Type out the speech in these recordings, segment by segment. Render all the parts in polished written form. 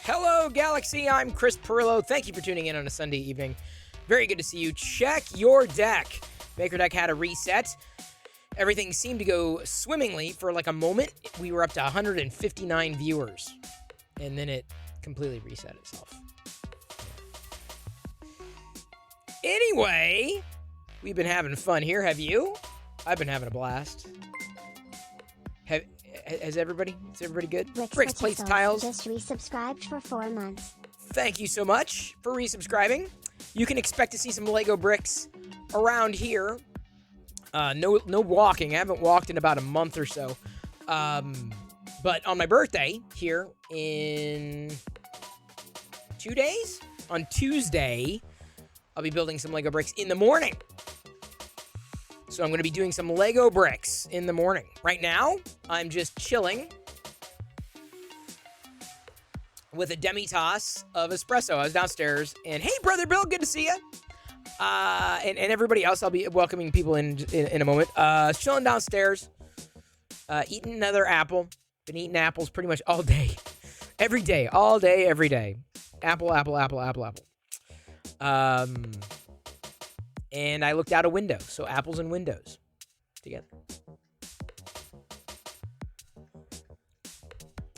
Hello, Galaxy. I'm Chris Perillo. Thank you for tuning in on a Sunday evening. Very good to see you. Check your deck. Maker Deck had a reset. Everything seemed to go swimmingly for like a moment. We were up to 159 viewers. And then it completely reset itself. Anyway, we've been having fun here. Have you? I've been having a blast. Is everybody good? Bricks, plates, tiles. Just resubscribed for 4 months. Thank you so much for resubscribing. You can expect to see some Lego bricks around here. No walking. I haven't walked in about a month or so. But on my birthday here in 2 days, on Tuesday, I'll be building some Lego bricks in the morning. So I'm going to be doing some Lego bricks in the morning. Right now, I'm just chilling with a demi-tasse of espresso. I was downstairs, and hey, Brother Bill, good to see you. And everybody else, I'll be welcoming people in a moment. Chilling downstairs, eating another apple. Been eating apples pretty much all day. Every day, all day, every day. Apple. And I looked out a window, so apples and windows together.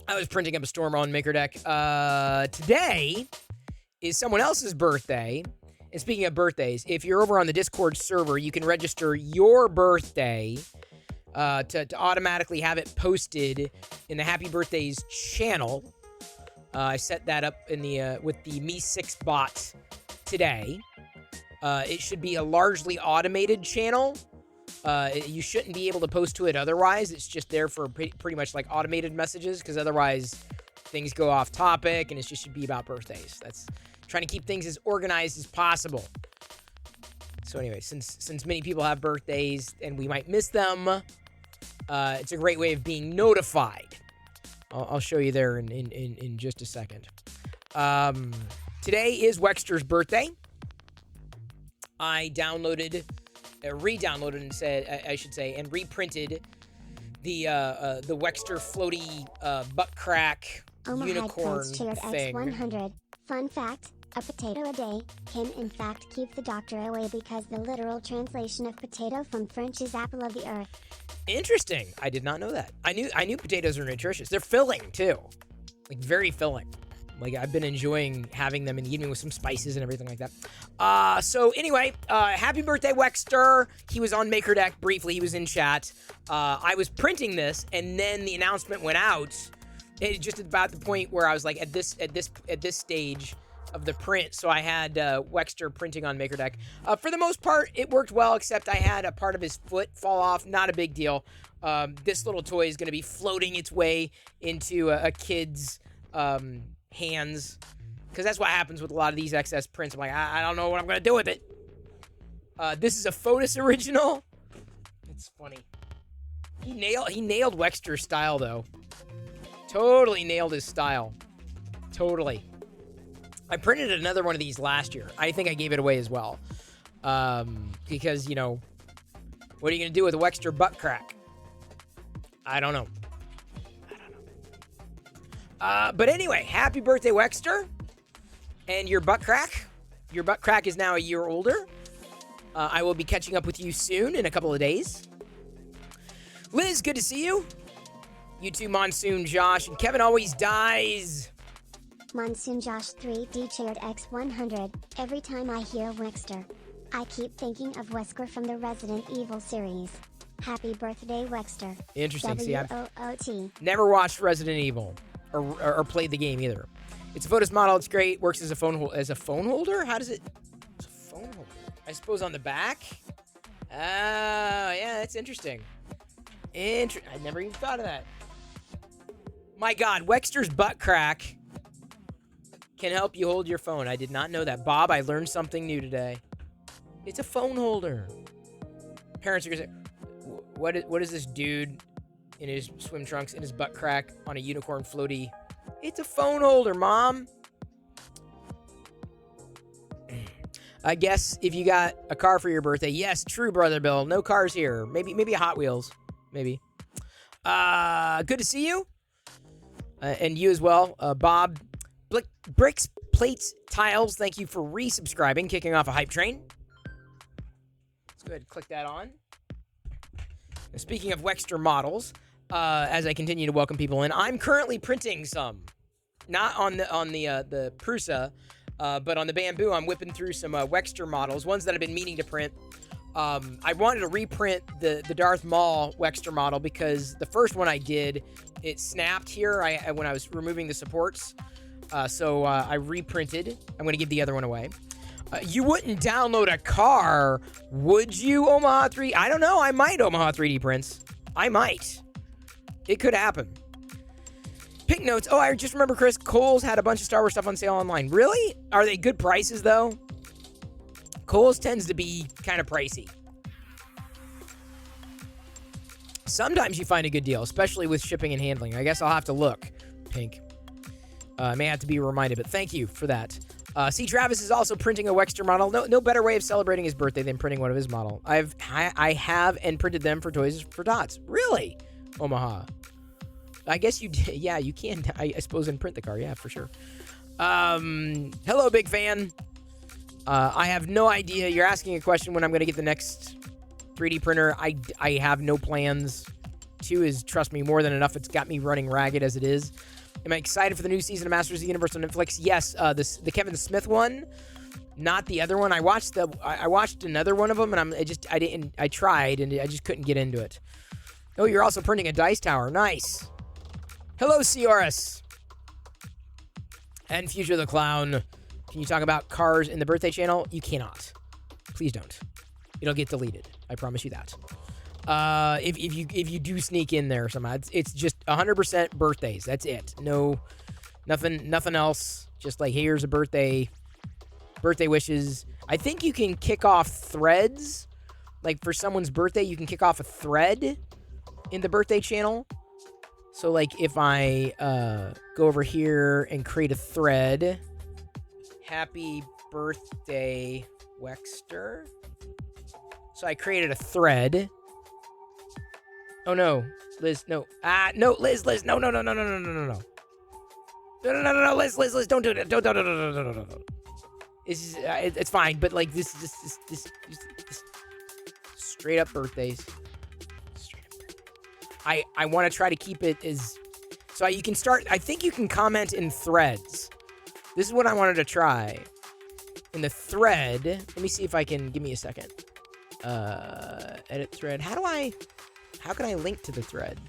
I was printing up a storm on Maker Deck. Today is someone else's birthday. And speaking of birthdays, if you're over on the Discord server, you can register your birthday to automatically have it posted in the Happy Birthdays channel. I set that up in the with the Me6 bot today. It should be a largely automated channel. You shouldn't be able to post to it otherwise. It's just there for pretty much like automated messages, because otherwise things go off topic and it just should be about birthdays. That's trying to keep things as organized as possible. So anyway, since many people have birthdays and we might miss them, it's a great way of being notified. I'll show you there in just a second. Today is Wexter's birthday. I re-downloaded and reprinted the Wexter floaty butt crack unicorn thing. X100. Fun fact: a potato a day can in fact keep the doctor away, because the literal translation of potato from French is apple of the earth. Interesting. I did not know that. I knew potatoes are nutritious. They're filling too, like very filling. Like, I've been enjoying having them in the evening with some spices and everything like that. So anyway, happy birthday, Wexter. He was on Maker Deck briefly. He was in chat. I was printing this, and then the announcement went out. It just about the point where I was like, at this stage of the print. So I had Wexter printing on Maker Deck. For the most part, it worked well, except I had a part of his foot fall off. Not a big deal. This little toy is going to be floating its way into a kid's hands, because that's what happens with a lot of these excess prints. I'm like, I don't know what I'm gonna do with it. This is a Fotis original. It's funny. He nailed Wexter's style though. Totally nailed his style. Totally. I printed another one of these last year. I think I gave it away as well. Because, you know, what are you gonna do with a Wexter butt crack? I don't know. But anyway, happy birthday, Wexter. And your butt crack. Your butt crack is now a year older. I will be catching up with you soon in a couple of days. Liz, good to see you. You too, Monsoon Josh. And Kevin always dies. Monsoon Josh 3D chaired X100. Every time I hear Wexter, I keep thinking of Wesker from the Resident Evil series. Happy birthday, Wexter. Interesting. See, I've W-O-O-T. never watched Resident Evil. Or played the game either. It's a Fotis model. It's great. Works as a phone holder. How does it? It's a phone holder. I suppose on the back. Oh yeah, that's interesting. I never even thought of that. My God, Wexter's butt crack can help you hold your phone. I did not know that, Bob. I learned something new today. It's a phone holder. Parents are gonna say, "What is this dude in his swim trunks, in his butt crack, on a unicorn floaty?" It's a phone holder, Mom. I guess if you got a car for your birthday. Yes, true, Brother Bill. No cars here. Maybe a Hot Wheels. Maybe. Good to see you. And you as well. Bob, Bricks, Plates, Tiles, thank you for resubscribing, kicking off a hype train. Let's go ahead and click that on. Now, speaking of Wexter models, as I continue to welcome people in, I'm currently printing some. Not on the Prusa, but on the Bamboo, I'm whipping through some Wexter models, ones that I've been meaning to print. I wanted to reprint the Darth Maul Wexter model because the first one I did, it snapped here when I was removing the supports. So I reprinted. I'm going to give the other one away. You wouldn't download a car, would you, Omaha 3? I don't know. I might, Omaha 3D Prints. I might. It could happen. Pink notes. Oh, I just remember, Chris, Kohl's had a bunch of Star Wars stuff on sale online. Really? Are they good prices, though? Kohl's tends to be kind of pricey. Sometimes you find a good deal, especially with shipping and handling. I guess I'll have to look, Pink. I may have to be reminded, but thank you for that. See, Travis is also printing a Wexter model. No better way of celebrating his birthday than printing one of his model. I have and printed them for Toys for Tots. Really? Omaha. I guess you did. Yeah, you can, I suppose, and print the car. Yeah, for sure. Hello, big fan. I have no idea. You're asking a question when I'm going to get the next 3D printer. I have no plans. 2 is, trust me, more than enough. It's got me running ragged as it is. Am I excited for the new season of Masters of the Universe on Netflix? Yes. The Kevin Smith one, not the other one. I watched another one of them, and I tried, and I just couldn't get into it. Oh, you're also printing a dice tower. Nice. Hello, Cioris. And Future the Clown. Can you talk about cars in the birthday channel? You cannot. Please don't. It'll get deleted. I promise you that. If you do sneak in there somehow, it's just 100% birthdays. That's it. No, nothing else. Just like, hey, here's a birthday wishes. I think you can kick off threads. Like for someone's birthday, you can kick off a thread in the birthday channel. So like if I go over here and create a thread, happy birthday, Wexter. So I created a thread. Oh no, Liz, no. No, Liz, no, no, Liz, don't do it. Don't. It's fine, but like this straight up birthdays. I want to try to keep it as, so you can start, I think you can comment in threads. This is what I wanted to try. In the thread, let me see if I can, give me a second. Edit thread. How can I link to the thread?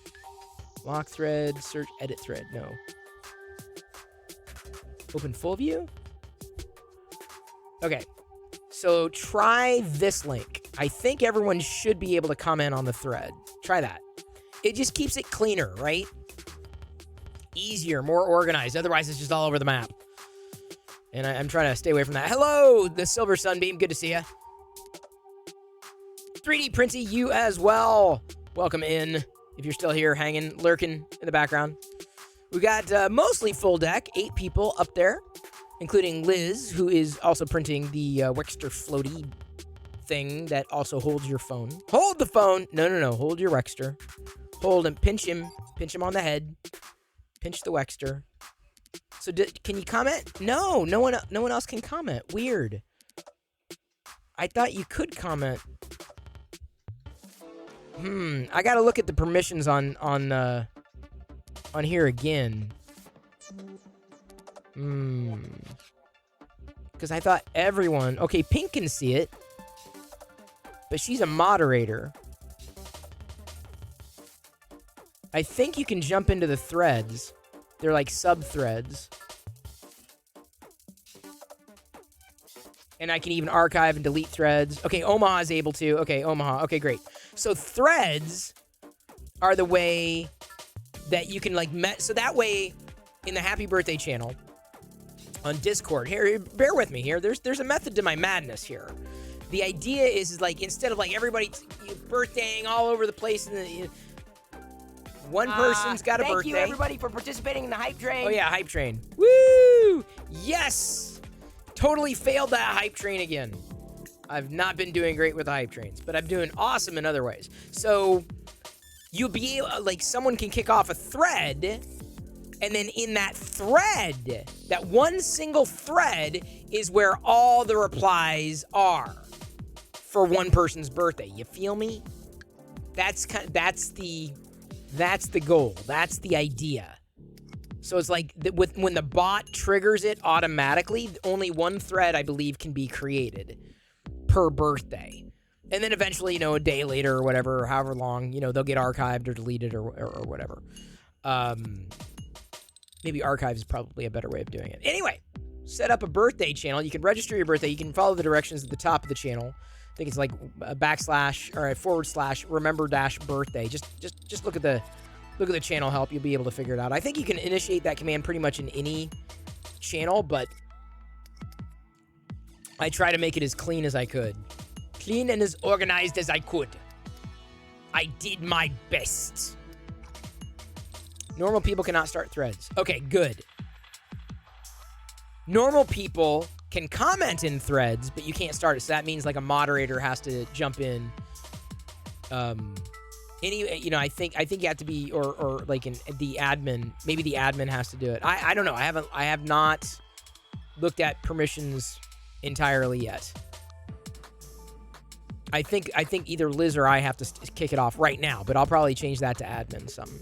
Lock thread, search, edit thread. No. Open full view? Okay. So try this link. I think everyone should be able to comment on the thread. Try that. It just keeps it cleaner, right? Easier, more organized. Otherwise, it's just all over the map. And I'm trying to stay away from that. Hello, the Silver Sunbeam. Good to see you. 3D Princey, you as well. Welcome in. If you're still here, hanging, lurking in the background. We got mostly full deck. 8 people up there, including Liz, who is also printing the Wexter floaty thing that also holds your phone. Hold the phone. No. Hold your Wexter. Hold him. Pinch him. Pinch him on the head. Pinch the Wexter. So can you comment? No one else can comment. Weird. I thought you could comment. I gotta look at the permissions on here again. Because I thought everyone. Okay, Pink can see it, but she's a moderator. I think you can jump into the threads. They're like sub-threads. And I can even archive and delete threads. Okay, Omaha is able to. Okay, Omaha. Okay, great. So threads are the way that you can like so that way in the Happy Birthday channel on Discord. Here, bear with me here. There's a method to my madness here. The idea is like instead of like everybody birthdaying all over the place and one person's got a birthday. Thank you, everybody, for participating in the hype train. Oh, yeah, hype train. Woo! Yes! Totally failed that hype train again. I've not been doing great with the hype trains, but I'm doing awesome in other ways. So, you'll be able, like, someone can kick off a thread And then in that thread, that one single thread is where all the replies are for one person's birthday. You feel me? That's the goal. That's the idea. So it's like when the bot triggers it automatically, only one thread, I believe, can be created per birthday. And then eventually, a day later or whatever, or however long, they'll get archived or deleted or whatever. Maybe archive is probably a better way of doing it. Anyway, set up a birthday channel. You can register your birthday. You can follow the directions at the top of the channel. I think it's like a / or a / remember-birthday. Just look at the channel help. You'll be able to figure it out. I think you can initiate that command pretty much in any channel, but I try to make it as clean as I could. Clean and as organized as I could. I did my best. Normal people cannot start threads. Okay, good. Normal people can comment in threads, but you can't start it. So that means like a moderator has to jump in. I think you have to be, or like the admin. Maybe the admin has to do it. I don't know. I have not looked at permissions entirely yet. I think either Liz or I have to kick it off right now, but I'll probably change that to admin something.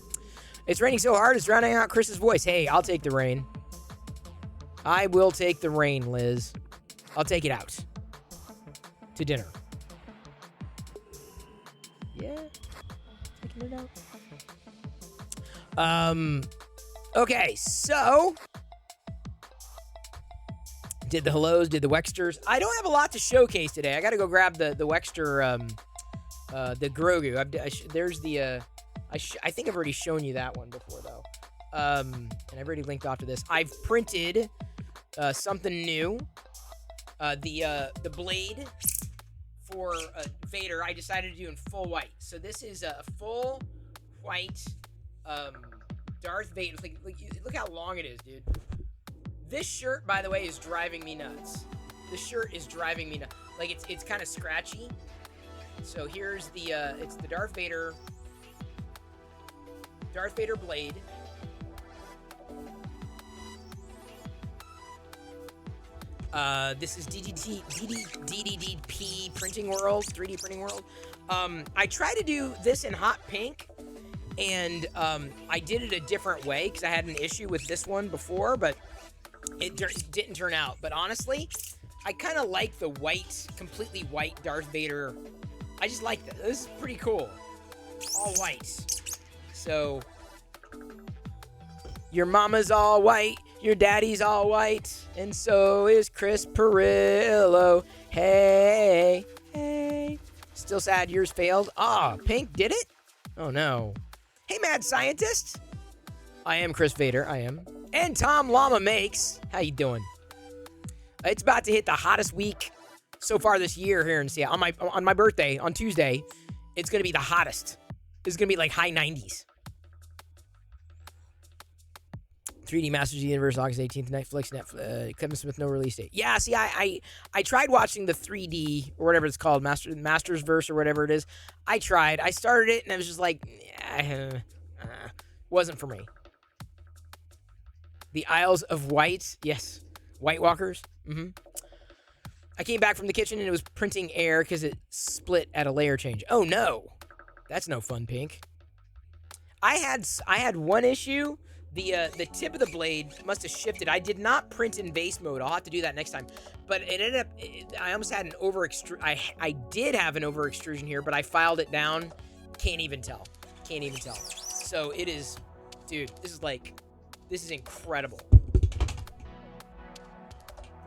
It's raining so hard, it's drowning out Chris's voice. Hey, I'll take the rain. I will take the rain, Liz. I'll take it out. To dinner. Yeah. Taking it out. Okay, so... Did the hellos, did the Wexters. I don't have a lot to showcase today. I gotta go grab the Wexter, the Grogu. There's the... I think I've already shown you that one before, though. And I've already linked off to this. I've printed something new. The blade for Vader, I decided to do in full white. So this is a full white Darth Vader. Look how long it is, dude. This shirt, by the way, is driving me nuts. This shirt is driving me nuts. Like, it's kind of scratchy. So here's it's the Darth Vader blade. This is DDP Printing World, 3D Printing World. I tried to do this in hot pink, and I did it a different way because I had an issue with this one before, but it didn't turn out. But honestly, I kind of like the white, completely white Darth Vader. I just like that. This is pretty cool. All white. So, your mama's all white, your daddy's all white, and so is Chris Perillo. Hey. Still sad yours failed. Pink did it? Oh no. Hey, mad scientist. I am Chris Vader, I am. And Tom Llama Makes. How you doing? It's about to hit the hottest week so far this year here in Seattle. On my birthday, on Tuesday, it's going to be the hottest. It's going to be like high 90s. 3D Masters of the Universe, August 18th, Netflix, Kevin Smith, no release date. Yeah, see, I tried watching the 3D, or whatever it's called, Masters Verse, or whatever it is. I tried. I started it, and I was just like, wasn't for me. The Isles of Wight, yes. White Walkers, I came back from the kitchen, and it was printing air because it split at a layer change. Oh, no. That's no fun, Pink. I had one issue. The tip of the blade must have shifted. I did not print in base mode. I'll have to do that next time. But it ended up, I almost had an I did have an over extrusion here, but I filed it down. Can't even tell. So it is, dude, this is incredible.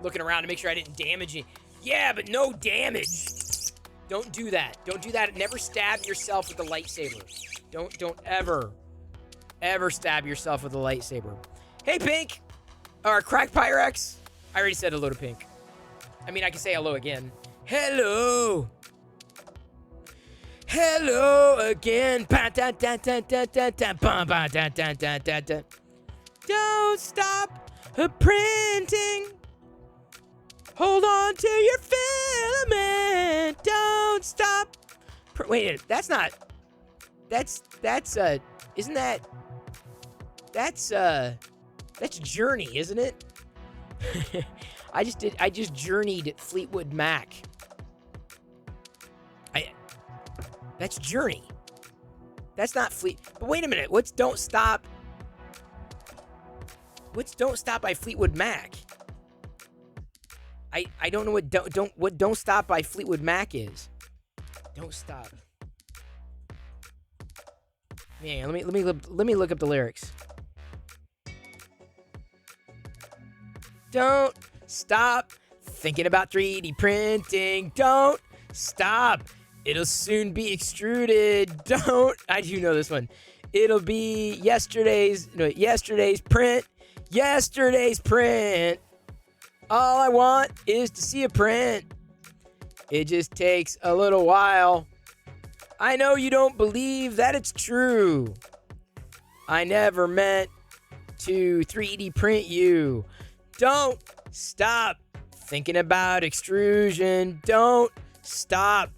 Looking around to make sure I didn't damage it. Yeah, but no damage. Don't do that. Don't do that. Never stab yourself with the lightsaber. Don't ever stab yourself with a lightsaber. Hey, Pink! Or Crack Pyrex. I already said hello to Pink. I mean, I can say hello again. Hello! Hello again. Don't stop printing. Hold on to your filament. Don't stop. Wait, that's not. Isn't that? That's Journey, isn't it? I just journeyed Fleetwood Mac. That's Journey. That's not But wait a minute. What's Don't Stop? What's Don't Stop by Fleetwood Mac? I don't know what Don't Stop by Fleetwood Mac is. Don't Stop. Man, let me look up the lyrics. Don't stop thinking about 3D printing. Don't stop. It'll soon be extruded. I do know this one. It'll be yesterday's print. Yesterday's print. All I want is to see a print. It just takes a little while. I know you don't believe that it's true. I never meant to 3D print you. Don't stop thinking about extrusion. Don't stop.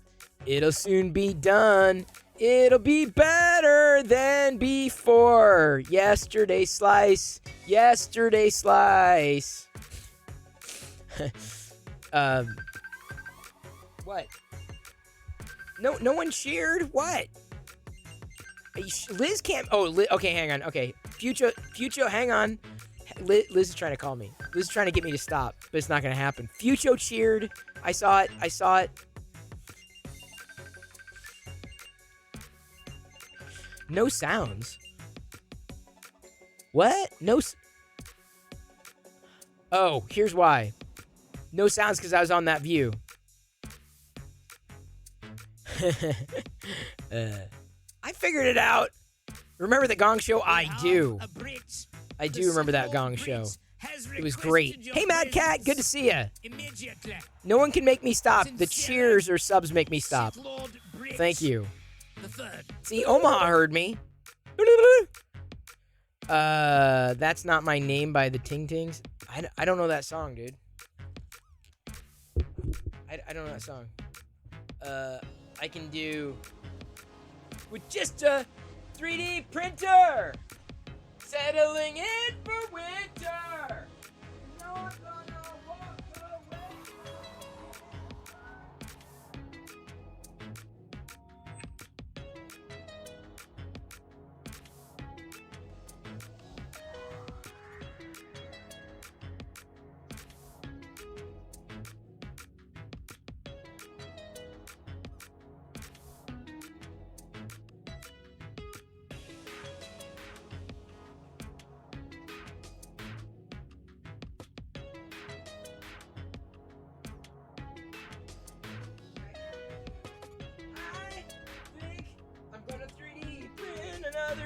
It'll soon be done. It'll be better than before. Yesterday slice. Yesterday slice. What? No one cheered? What? Liz can't... Oh, okay, hang on. Okay. Future, hang on. Liz is trying to call me. Liz is trying to get me to stop, but it's not going to happen. Future cheered. I saw it. No sounds. What? Oh, here's why. No sounds because I was on that view. I figured it out. Remember the Gong Show? I do. I do remember that Gong Show. It was great. Hey, Mad Cat, good to see ya. No one can make me stop. The cheers or subs make me stop. Thank you. See, Omaha heard me. That's Not My Name by the Ting Tings. I don't know that song, dude. I don't know that song. I can do with just a 3D printer, settling in for winter. Not gonna walk away.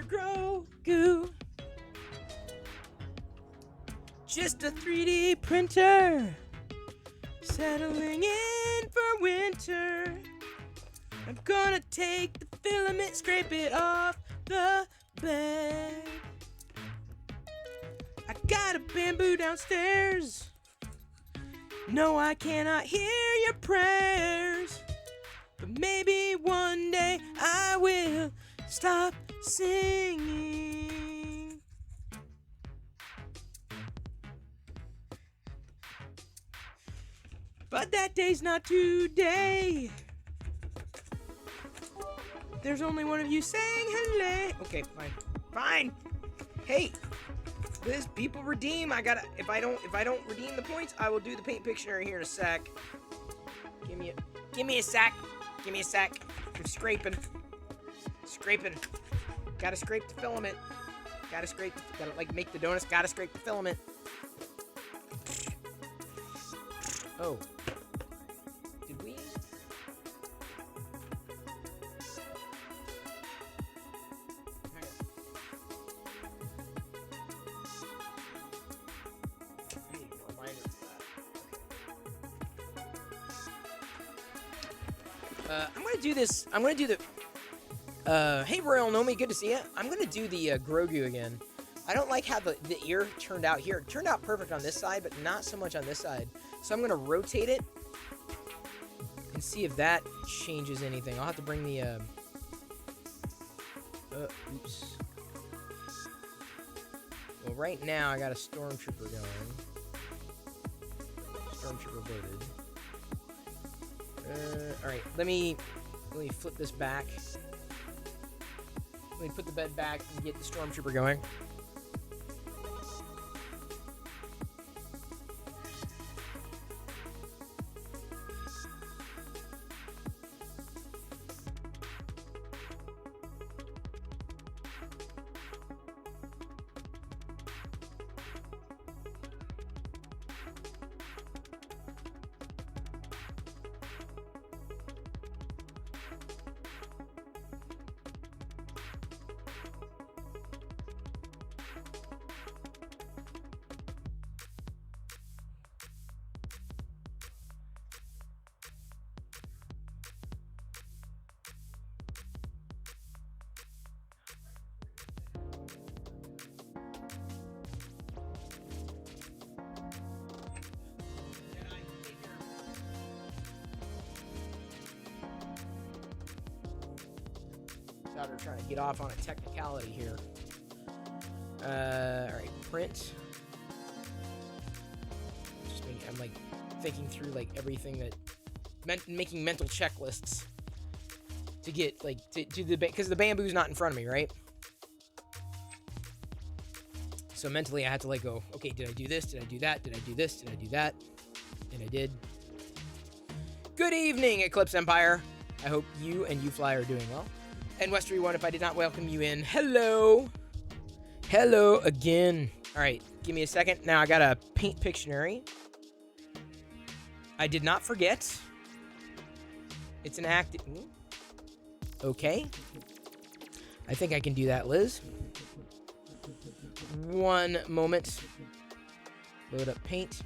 Grogu. Just a 3D printer, settling in for winter. I'm gonna take the filament, scrape it off the bed. I got a bamboo downstairs. No, I cannot hear your prayers, but maybe one day I will stop singing. But that day's not today. There's only one of you saying hello. Okay, fine. Hey, Liz, people redeem. If I don't redeem the points, I will do the paint Pictionary here in a sec. Give me a sec. I'm scraping. Gotta scrape the filament. Gotta make the donuts. Gotta scrape the filament. Oh. Did we? I'm gonna do this. I'm gonna do the. Hey Royal Nomi, good to see you. I'm gonna do the Grogu again. I don't like how the ear turned out here. It turned out perfect on this side, but not so much on this side. So I'm gonna rotate it and see if that changes anything. I'll have to bring the oops. right now I got a stormtrooper going. Stormtrooper voted. All right, let me flip this back. Let me put the bed back and get the stormtrooper going. We're trying to get off on a technicality here. All right, print. I'm like thinking through like everything that, making mental checklists to get like to the because the bamboo's not in front of me, right? So mentally, I had to like go, okay, did I do this? Did I do that? Did I do this? Did I do that? And I did. Good evening, Eclipse Empire. I hope you and UFly are doing well. And Westery One, if I did not welcome you in, hello. Hello again. All right, give me a second. Now I got a paint Pictionary. I did not forget. It's an act. Okay. I think I can do that, Liz. One moment. Load up paint.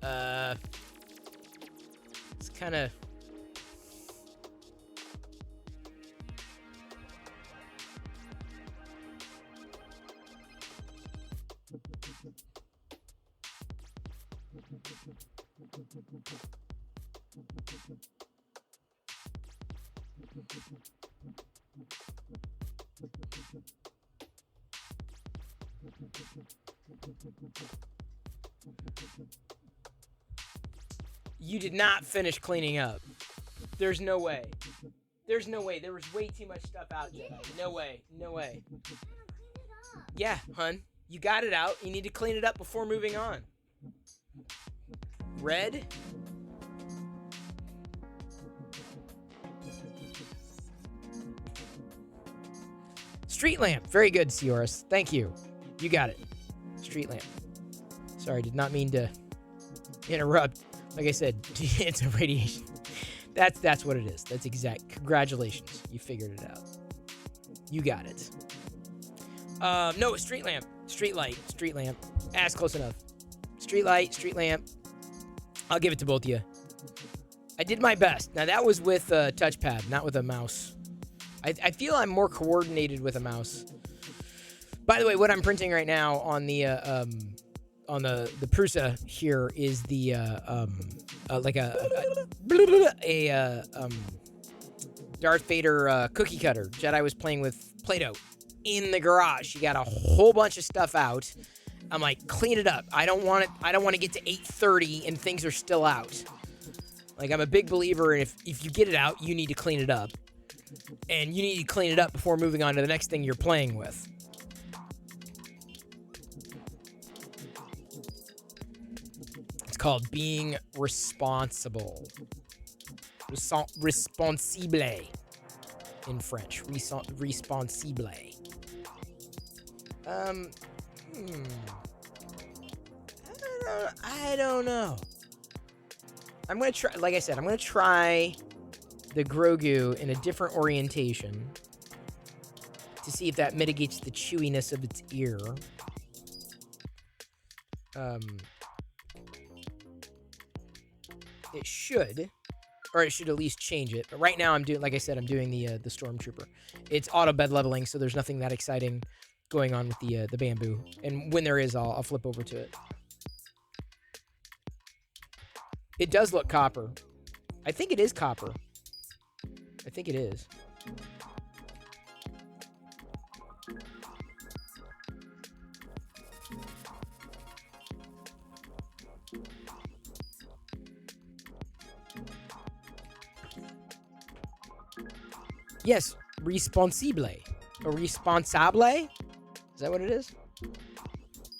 It's kind of... You did not finish cleaning up. There's no way. There's no way. There was way too much stuff out, Jedi. No way. No way. Yeah, hun. You got it out. You need to clean it up before moving on. Red. Street lamp. Very good, Seoris. Thank you. You got it. Street lamp. Sorry, did not mean to interrupt. Like I said, it's a radiation. That's what it is. That's exact. Congratulations. You figured it out. You got it. No, street lamp. Street light. Street lamp. That's close enough. Street light. Street lamp. I'll give it to both of you. I did my best. Now, that was with a touchpad, not with a mouse. I feel I'm more coordinated with a mouse. By the way, what I'm printing right now on the Prusa here is the like a Darth Vader cookie cutter. Jedi was playing with Play-Doh in the garage. She got a whole bunch of stuff out. I'm like, clean it up. I don't want to get to 8:30 and things are still out. Like, I'm a big believer in if you get it out, you need to clean it up. And you need to clean it up before moving on to the next thing you're playing with. It's called being responsible. Responsible in French. Responsible. I don't know. I'm going to try, like I said, I'm going to try the Grogu in a different orientation to see if that mitigates the chewiness of its ear. It should, or it should at least change it. But right now I'm doing, like I said, I'm doing the Stormtrooper. It's auto bed leveling, so there's nothing that exciting going on with the bamboo. And when there is, I'll flip over to it. It does look copper. I think it is copper. I think it is. Yes, responsible. Or responsable? Is that what it is?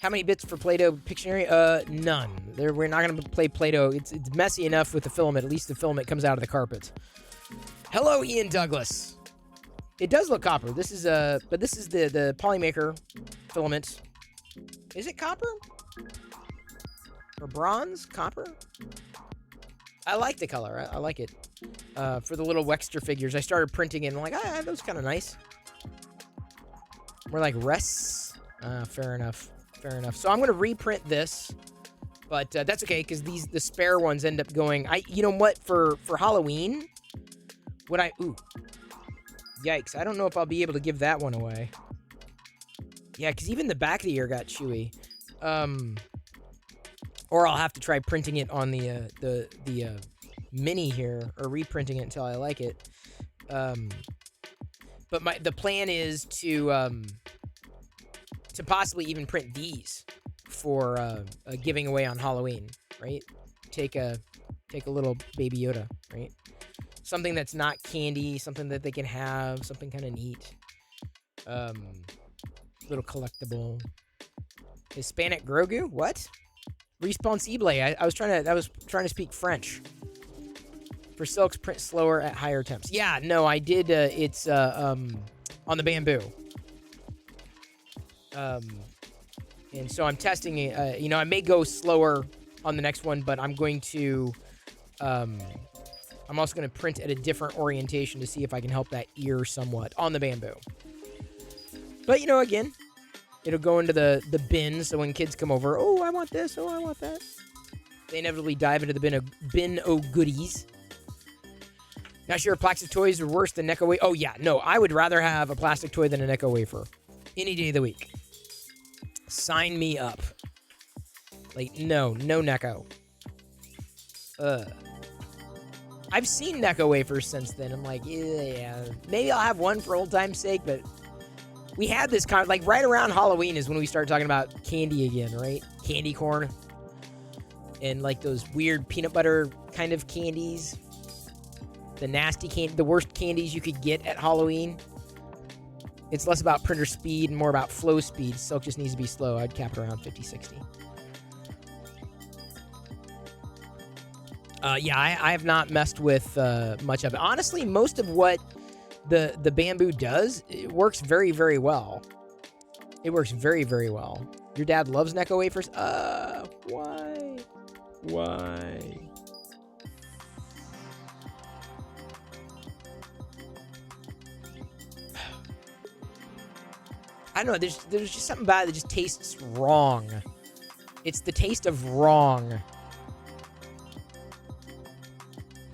How many bits for Play-Doh Pictionary? None. We're not going to play Play-Doh. It's messy enough with the filament. At least the filament comes out of the carpet. Hello, Ian Douglas. It does look copper. This is but this is the Polymaker filament. Is it copper? Or bronze? Copper? I like the color. I like it. For the little Wexter figures, I started printing it, and I'm like, that was kind of nice. More like rests. Fair enough. Fair enough. So I'm going to reprint this, but that's okay, because the spare ones end up going... You know what? For Halloween, ooh. Yikes. I don't know if I'll be able to give that one away. Yeah, because even the back of the ear got chewy. Or I'll have to try printing it on the mini here, or reprinting it until I like it. But the plan is to possibly even print these for giving away on Halloween, right? Take a little Baby Yoda, right? Something that's not candy, something that they can have, something kind of neat. Little collectible. Hispanic Grogu? What? Responsible. I was trying to speak French. For silks, print slower at higher temps. Yeah, no, I did. It's on the bamboo. And so I'm testing it. I may go slower on the next one, but I'm going to. I'm also going to print at a different orientation to see if I can help that ear somewhat on the bamboo. But again, it'll go into the bin. So when kids come over, oh, I want this. Oh, I want that. They inevitably dive into the bin of goodies. Not sure if plastic toys are worse than Necco wafer. Oh, yeah. No, I would rather have a plastic toy than a Necco wafer. Any day of the week. Sign me up. No Necco. I've seen Necco wafers since then. I'm like, yeah. Maybe I'll have one for old time's sake, but we had this right around Halloween is when we started talking about candy again, right? Candy corn. And those weird peanut butter kind of candies. The nasty candy, the worst candies you could get at Halloween. It's less about printer speed and more about flow speed. Silk just needs to be slow. I'd cap it around 50, 60. Yeah, I have not messed with much of it. Honestly, most of what the bamboo does, it works very, very well. It works very, very well. Your dad loves Necco wafers? Why? Why? I don't know, there's just something about it that just tastes wrong. It's the taste of wrong.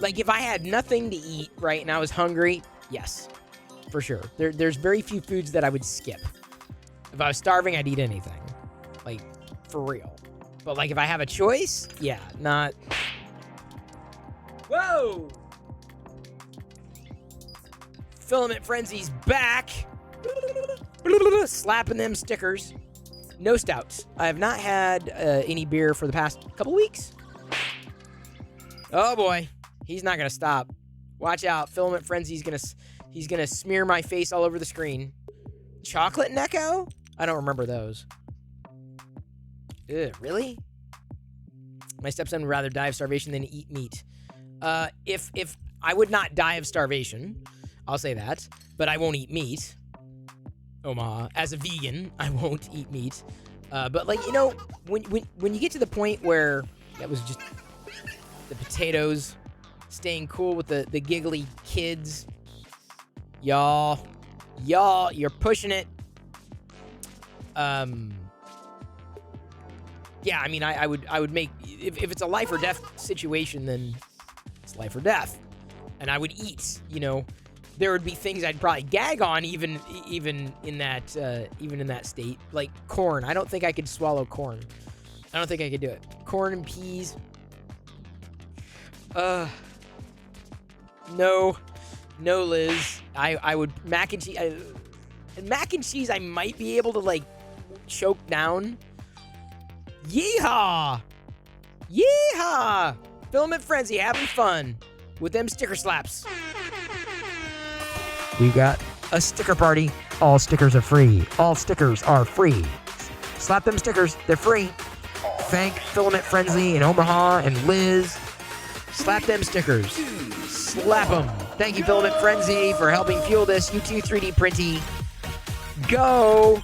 If I had nothing to eat, right, and I was hungry, yes, for sure. There's very few foods that I would skip. If I was starving, I'd eat anything. For real. But, if I have a choice, yeah, not... Whoa! Filament Frenzy's back! Slapping them stickers. No stouts. I have not had any beer for the past couple weeks. Oh boy, he's not gonna stop. Watch out, Filament Frenzy's he's gonna smear my face all over the screen. Chocolate Necco? I don't remember those. Ugh, really? My stepson would rather die of starvation than eat meat. If I would not die of starvation, I'll say that, but I won't eat meat. Omaha. As a vegan, I won't eat meat. But when you get to the point where that was just the potatoes, staying cool with the giggly kids, y'all, you're pushing it. Yeah, I mean, I would make if it's a life or death situation, then it's life or death, and I would eat. There would be things I'd probably gag on even in that state, like corn. I don't think I could swallow corn. I don't think I could do it. Corn and peas. No, Liz. I would mac and cheese. Mac and cheese I might be able to choke down. Yeehaw! Yeehaw! Filament Frenzy having fun with them sticker slaps. We've got a sticker party. All stickers are free. All stickers are free. Slap them stickers. They're free. Thank Filament Frenzy and Omaha and Liz. Slap them stickers. Slap them. Thank you, Filament Frenzy, for helping fuel this. You too, 3D Printy. Go.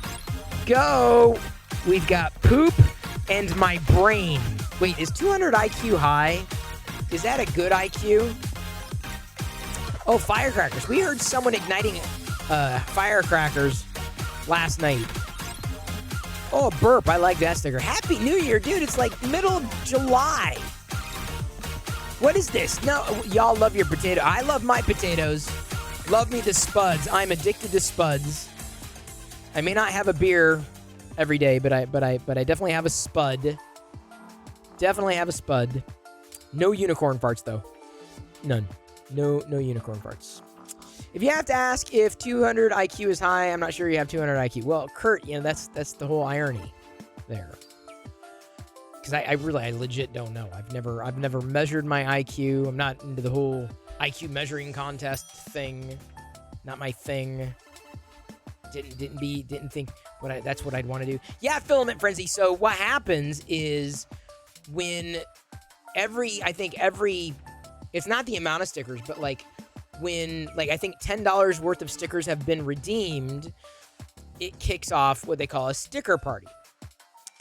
Go. We've got poop and my brain. Wait, is 200 IQ high? Is that a good IQ? Oh, firecrackers. We heard someone igniting firecrackers last night. Oh, burp. I like that sticker. Happy New Year, dude. It's like middle of July. What is this? No, y'all love your potato. I love my potatoes. Love me the spuds. I'm addicted to spuds. I may not have a beer every day, but I definitely have a spud. Definitely have a spud. No unicorn farts though. None. No unicorn farts. If you have to ask if 200 IQ is high, I'm not sure you have 200 IQ. Well, Kurt, that's the whole irony there. Because I legit don't know. I've never measured my IQ. I'm not into the whole IQ measuring contest thing. Not my thing. Didn't think that's what I'd want to do. Yeah, Filament Frenzy. So what happens is when it's not the amount of stickers, but when I think $10 worth of stickers have been redeemed, it kicks off what they call a sticker party.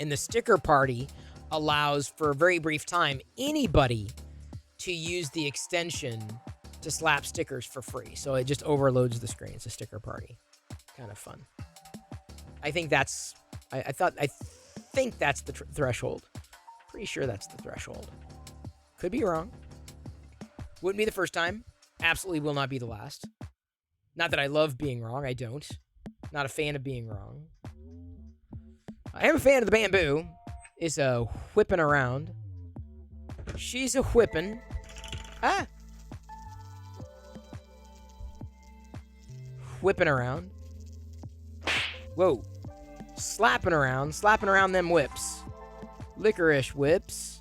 And the sticker party allows for a very brief time anybody to use the extension to slap stickers for free. So it just overloads the screen. It's a sticker party. Kind of fun. I think that's I think that's the threshold. Pretty sure that's the threshold. Could be wrong. Wouldn't be the first time. Absolutely will not be the last. Not that I love being wrong. I don't. Not a fan of being wrong. I am a fan of the bamboo. Is a whipping around. She's a whipping. Ah! Whipping around. Whoa. Slapping around them whips. Licorice whips.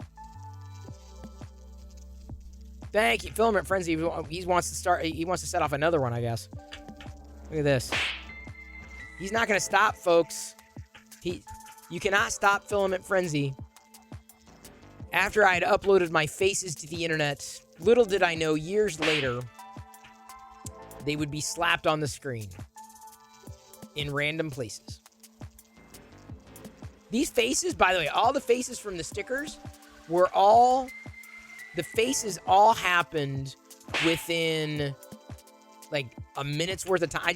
Thank you, Filament Frenzy. He wants to set off another one, I guess. Look at this. He's not going to stop, folks. You cannot stop Filament Frenzy. After I had uploaded my faces to the internet, little did I know years later, they would be slapped on the screen in random places. These faces, by the way, all the faces from the stickers the faces all happened within a minute's worth of time.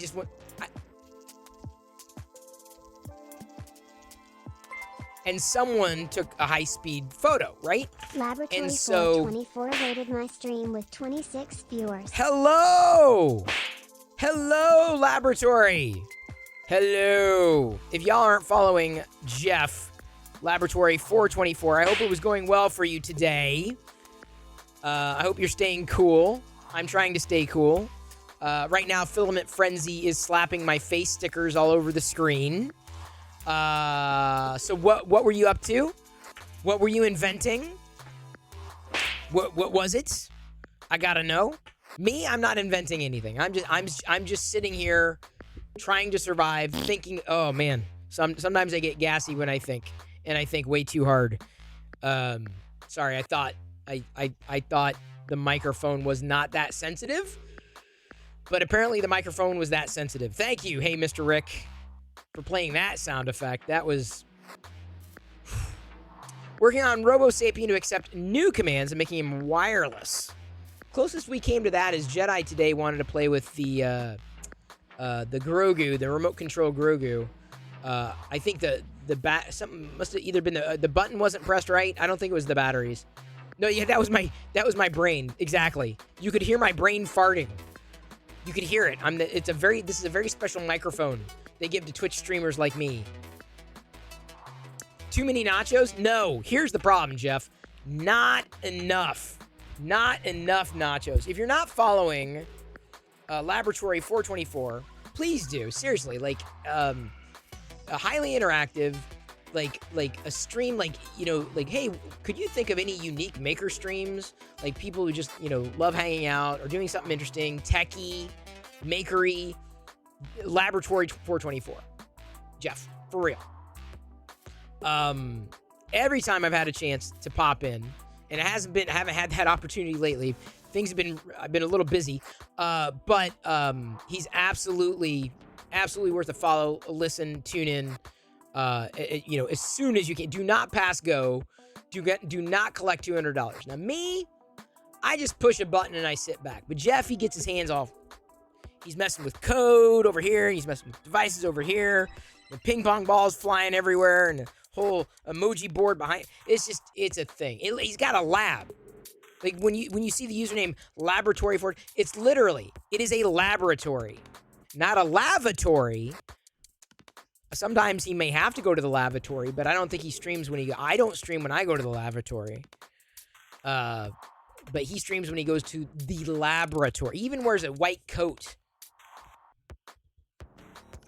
And someone took a high-speed photo, right? Laboratory 424 rated my stream with 26 viewers. Hello, Laboratory. Hello. If y'all aren't following Jeff, Laboratory 424, I hope it was going well for you today. I hope you're staying cool. I'm trying to stay cool. Right now, Filament Frenzy is slapping my face stickers all over the screen. So what were you up to? What were you inventing? What was it? I gotta know. Me, I'm not inventing anything. I'm just sitting here trying to survive, thinking, oh man. Sometimes I get gassy when I think, and I think way too hard. Sorry, I thought the microphone was not that sensitive, but apparently the microphone was that sensitive. Thank you, hey Mr. Rick, for playing that sound effect. That was working on Robo Sapien to accept new commands and making him wireless. Closest we came to that is Jedi today wanted to play with the Grogu, the remote control Grogu. I think something must have either been the button wasn't pressed right. I don't think it was the batteries. No, yeah, that was my brain. Exactly. You could hear my brain farting. You could hear it. This is a very special microphone they give to Twitch streamers like me. Too many nachos? No. Here's the problem, Jeff. Not enough. Not enough nachos. If you're not following Laboratory 424, please do. Seriously, a highly interactive, a stream, hey, could you think of any unique maker streams? Like people who just, love hanging out or doing something interesting, techie, makery, laboratory 424. Jeff, for real. Every time I've had a chance to pop in, and I haven't had that opportunity lately. I've been a little busy, but he's absolutely worth a follow, a listen, tune in. As soon as you can. Do not pass go. Do not collect $200. Now me, I just push a button and I sit back. But Jeff, he gets his hands off. He's messing with code over here. He's messing with devices over here. The ping pong balls flying everywhere, and the whole emoji board behind. It's a thing. He's got a lab. Like when you see the username laboratory for it, it is a laboratory, not a lavatory. Sometimes he may have to go to the lavatory, but I don't think he streams I don't stream when I go to the lavatory. But he streams when he goes to the laboratory. He even wears a white coat.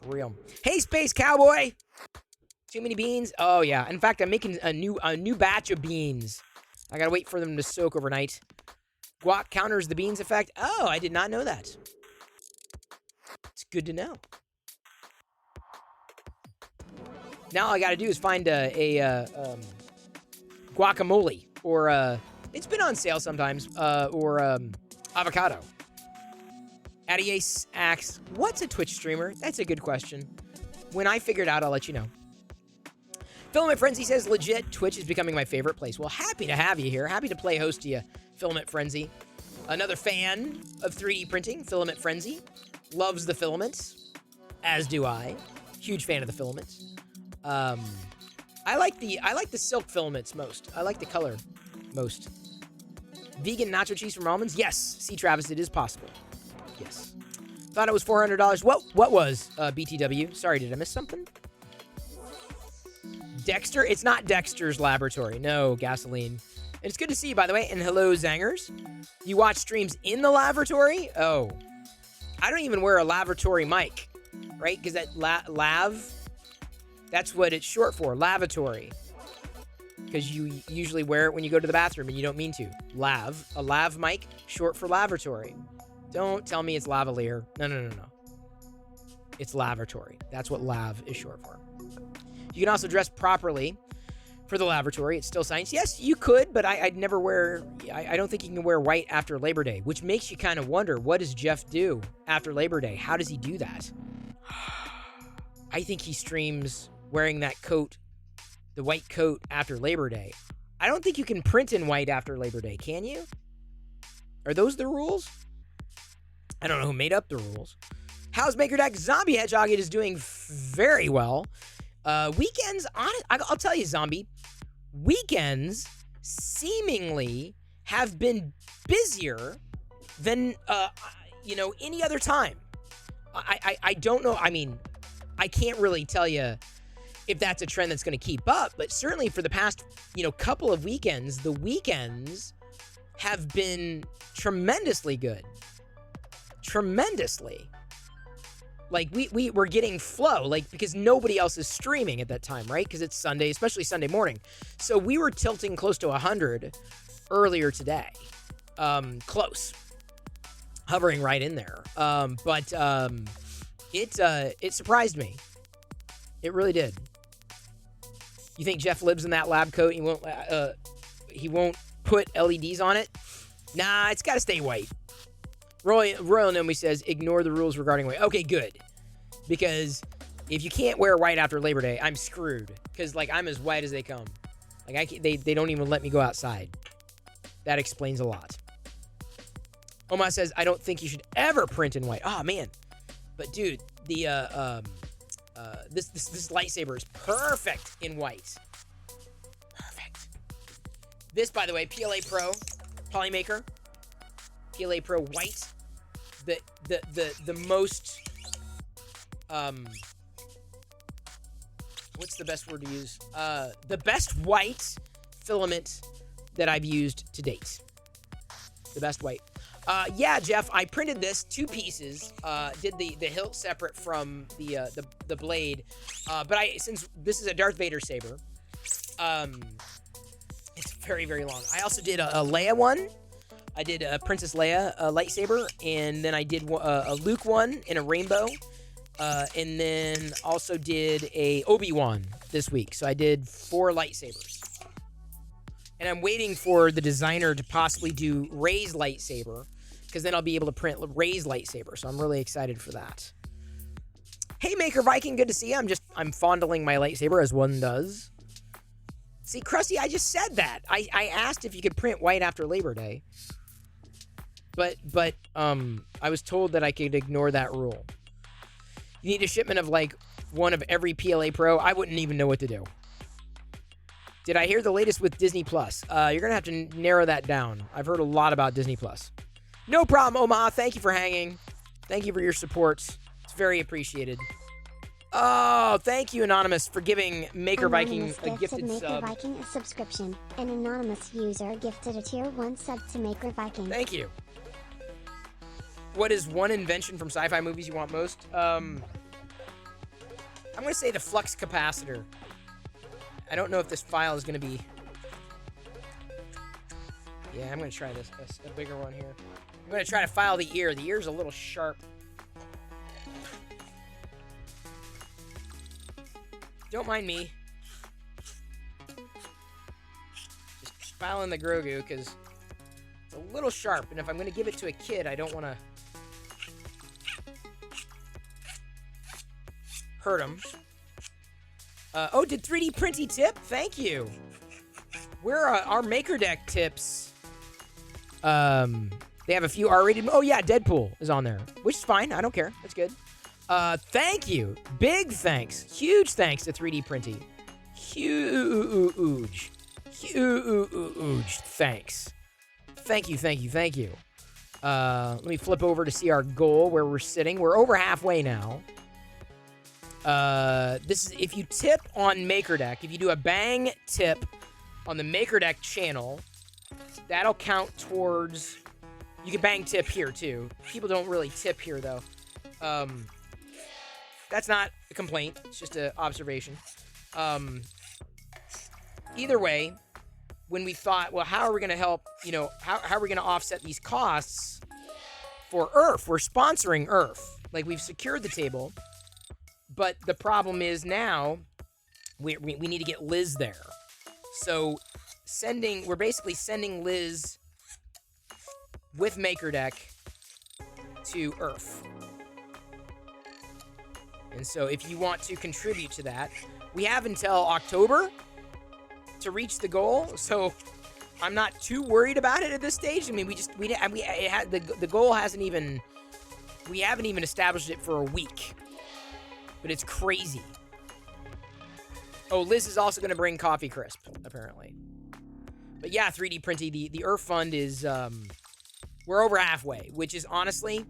For real. Hey, Space Cowboy! Too many beans? Oh, yeah. In fact, I'm making a new batch of beans. I gotta wait for them to soak overnight. Guac counters the beans effect. Oh, I did not know that. It's good to know. Now all I gotta do is find a guacamole, or it's been on sale sometimes, or avocado. Adias asks, what's a Twitch streamer? That's a good question. When I figure it out, I'll let you know. Filament Frenzy says, legit, Twitch is becoming my favorite place. Well, happy to have you here. Happy to play host to you, Filament Frenzy. Another fan of 3D printing, Filament Frenzy. Loves the filaments, as do I. Huge fan of the filaments. I like the silk filaments most. I like the color most. Vegan nacho cheese from almonds? Yes. See, Travis, it is possible. Yes. Thought it was $400. What was BTW? Sorry, did I miss something? Dexter? It's not Dexter's Laboratory. No, Gasoline. And it's good to see you, by the way. And hello, Zangers. You watch streams in the lavatory? Oh. I don't even wear a lavatory mic, right? Because that lav, that's what it's short for, lavatory. Because you usually wear it when you go to the bathroom and you don't mean to. Lav, a lav mic, short for lavatory. Don't tell me it's lavalier. No. It's lavatory. That's what lav is short for. You can also dress properly for the lavatory. It's still science. Yes, you could, but I'd never wear... I don't think you can wear white after Labor Day, which makes you kind of wonder, what does Jeff do after Labor Day? How does he do that? I think he streams wearing that coat, the white coat, after Labor Day. I don't think you can print in white after Labor Day, can you? Are those the rules? I don't know who made up the rules. How's Maker Deck? Zombie Hedgehog is doing very well. Weekends, I'll tell you, Zombie, weekends seemingly have been busier than, any other time. I don't know. I mean, I can't really tell you if that's a trend that's going to keep up, but certainly for the past, couple of weekends, the weekends have been tremendously good. Tremendously. Like, we're getting flow, like, because nobody else is streaming at that time, right? Because it's Sunday, especially Sunday morning. So we were tilting close to 100 earlier today. Close. Hovering right in there. But it surprised me. It really did. You think Jeff lives in that lab coat? He won't put LEDs on it? Nah, it's got to stay white. Royal Nomi says, ignore the rules regarding white. Okay, good. Because if you can't wear white after Labor Day, I'm screwed. Because, I'm as white as they come. They don't even let me go outside. That explains a lot. Oma says, I don't think you should ever print in white. Oh, man. But, dude, the, this lightsaber is perfect in white. Perfect. This, by the way, PLA Pro, Polymaker. PLA Pro white, the most, what's the best word to use? The best white filament that I've used to date. The best white. Yeah, Jeff, I printed this 2 pieces. Did the hilt separate from the blade. But since this is a Darth Vader saber, it's very, very long. I also did a Leia one. I did a Princess Leia lightsaber, and then I did a Luke one in a rainbow, and then also did a Obi-Wan this week. So I did 4 lightsabers. And I'm waiting for the designer to possibly do Rey's lightsaber, because then I'll be able to print Rey's lightsaber. So I'm really excited for that. Hey, Maker Viking, good to see you. I'm fondling my lightsaber as one does. See, Krusty, I just said that. I asked if you could print white after Labor Day. But I was told that I could ignore that rule. You need a shipment of like one of every PLA Pro. I wouldn't even know what to do. Did I hear the latest with Disney Plus? You're gonna have to narrow that down. I've heard a lot about Disney Plus. No problem, Omaha. Thank you for hanging. Thank you for your support. It's very appreciated. Oh, thank you, Anonymous, for giving Maker Viking a gifted Maker sub. Viking a subscription. An anonymous user gifted a tier 1 sub to Maker Viking. Thank you. What is one invention from sci-fi movies you want most? I'm going to say the flux capacitor. I don't know if this file is going to be... Yeah, I'm going to try this, a bigger one here. I'm going to try to file the ear. The ear's a little sharp. Don't mind me. Just filing the Grogu because it's a little sharp, and if I'm going to give it to a kid, I don't want to hurt him. Oh, did 3D Printy tip? Thank you. Where are our Maker Deck tips? They have a few R-rated. Oh yeah, Deadpool is on there, which is fine. I don't care. That's good. Thank you. Big thanks. Huge thanks to 3D Printy. Huge. Huge thanks. Thank you, thank you, thank you. Let me flip over to see our goal where we're sitting. We're over halfway now. This is if you tip on MakerDeck, if you do a bang tip on the MakerDeck channel, that'll count towards. You can bang tip here too. People don't really tip here though. That's not a complaint. It's just an observation. Either way, when we thought, well, how are we going to help? You know, how are we going to offset these costs for Earth? We're sponsoring Earth. Like we've secured the table. But the problem is now we need to get Liz there. So we're basically sending Liz with MakerDeck to Earth. And so if you want to contribute to that, we have until October to reach the goal. So I'm not too worried about it at this stage. I mean, the goal hasn't even, we haven't even established it for a week. But it's crazy. Oh, Liz is also going to bring Coffee Crisp, apparently. But yeah, 3D Printy, the Earth Fund is, we're over halfway, which is honestly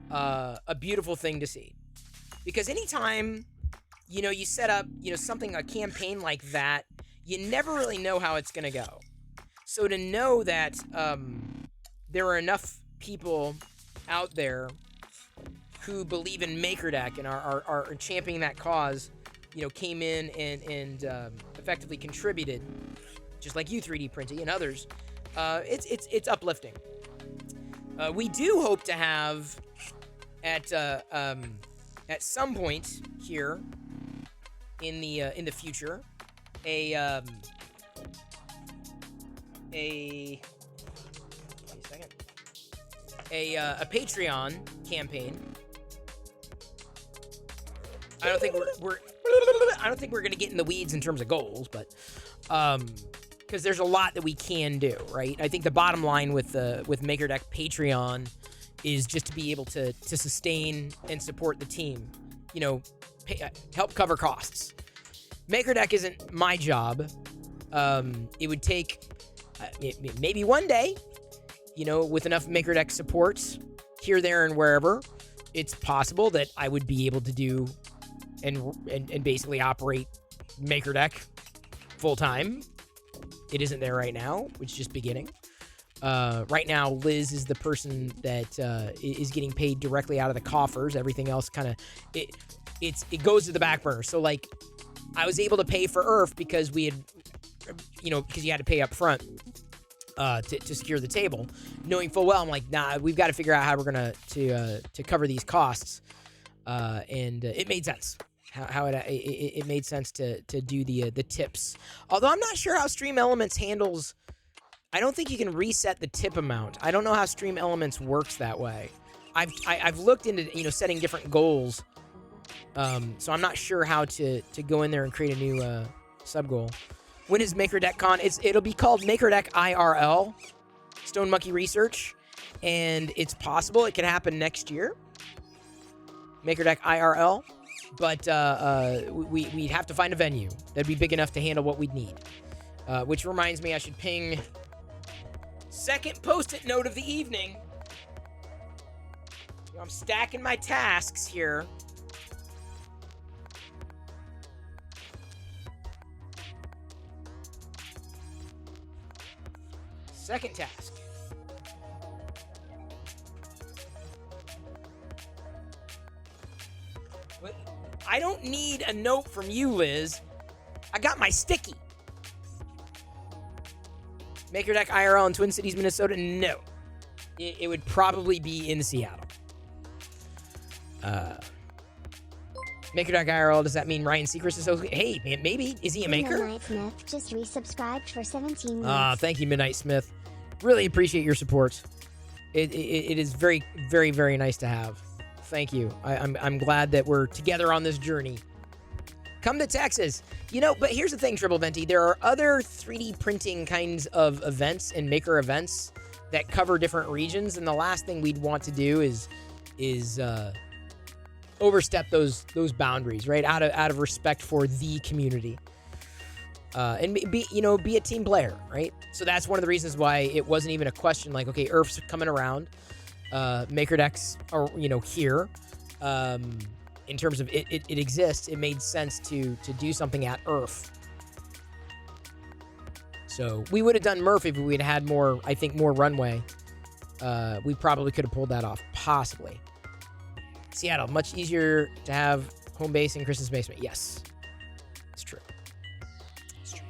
a beautiful thing to see. Because anytime, you know, you set up, you know, something, a campaign like that, you never really know how it's going to go. So to know that there are enough people out there who believe in MakerDeck and are championing that cause, you know, came in and effectively contributed, just like you, 3D Printy, and others. It's uplifting. We do hope to have at some point here in the future a Patreon campaign. I don't think we're gonna get in the weeds in terms of goals, but because there's a lot that we can do, right? I think the bottom line with MakerDeck Patreon is just to be able to sustain and support the team, you know, help cover costs. MakerDeck isn't my job. It would take maybe one day, you know, with enough MakerDeck support here, there, and wherever, it's possible that I would be able to do and basically operate MakerDeck full time. It isn't there right now. It's just beginning. Right now, Liz is the person that is getting paid directly out of the coffers. Everything else kind of it goes to the back burner. So like, I was able to pay for Earth because we had, you know, because you had to pay up front. to secure the table, knowing full well I'm like, nah, we've got to figure out how we're gonna to cover these costs, and it made sense. How it made sense to do the tips. Although I'm not sure how Stream Elements handles. I don't think you can reset the tip amount. I don't know how Stream Elements works that way. I've looked into setting different goals. So I'm not sure how to go in there and create a new sub goal. When is MakerDeckCon? It'll be called MakerDeck IRL, Stone Monkey Research, and it's possible it could happen next year. MakerDeck IRL, but we'd have to find a venue that'd be big enough to handle what we'd need. Which reminds me, I should ping second post-it note of the evening. I'm stacking my tasks here. Second task. I don't need a note from you, Liz. I got my sticky. MakerDeck IRL in Twin Cities, Minnesota? No. It would probably be in Seattle. MakerDeck IRL, does that mean Ryan Seacrest is okay? Hey, maybe. Is he a maker? Midnight Smith just resubscribed for 17 months. Thank you, Midnight Smith. Really appreciate your support. It is very, very, very nice to have. Thank you. I'm glad that we're together on this journey. Come to Texas. But here's the thing, Triple Venti. There are other 3D printing kinds of events and maker events that cover different regions, and the last thing we'd want to do is overstep those boundaries, right? Out of respect for the community. And be a team player, right? So that's one of the reasons why it wasn't even a question like, okay, Earth's coming around. MakerDecks are, here. In terms of it exists, it made sense to do something at Earth. So we would have done Murph if we'd had more runway. We probably could have pulled that off, possibly. Seattle, much easier to have home base in Chris's basement. Yes, it's true. It's true.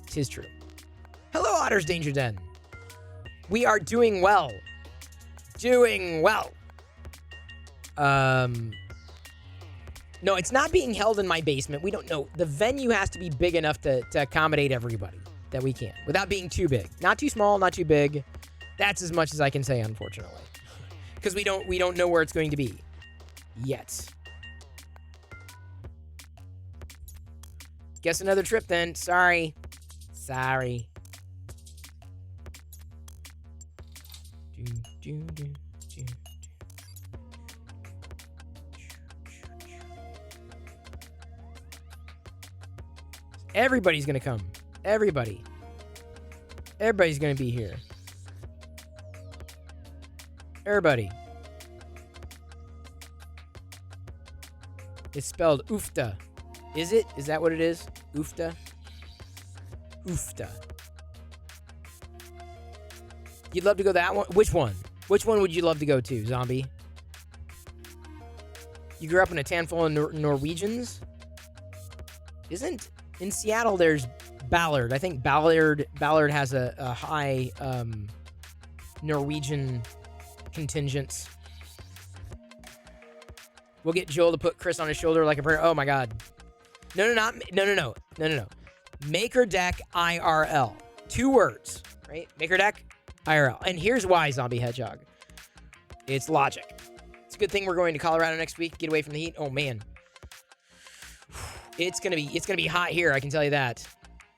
It is true. Hello, Otter's Danger Den. We are doing well. Doing well. No, it's not being held in my basement. We don't know. The venue has to be big enough to accommodate everybody that we can without being too big. Not too small, not too big. That's as much as I can say, unfortunately. Because we don't know where it's going to be yet. Guess another trip then. Sorry. Everybody's gonna come. Everybody's gonna be here. Everybody. It's spelled oofta. Is it? Is that what it is? Oofta? Oofta. You'd love to go that one? Which one? Which one would you love to go to, Zombie? You grew up in a town full of Norwegians? Isn't... In Seattle, there's Ballard. I think Ballard has a high Norwegian contingent. We'll get Joel to put Chris on his shoulder like a prayer. Oh my God. No. MakerDeck IRL. 2 words, right? MakerDeck IRL. And here's why, Zombie Hedgehog. It's logic. It's a good thing we're going to Colorado next week. Get away from the heat. Oh man. It's gonna be hot here, I can tell you that.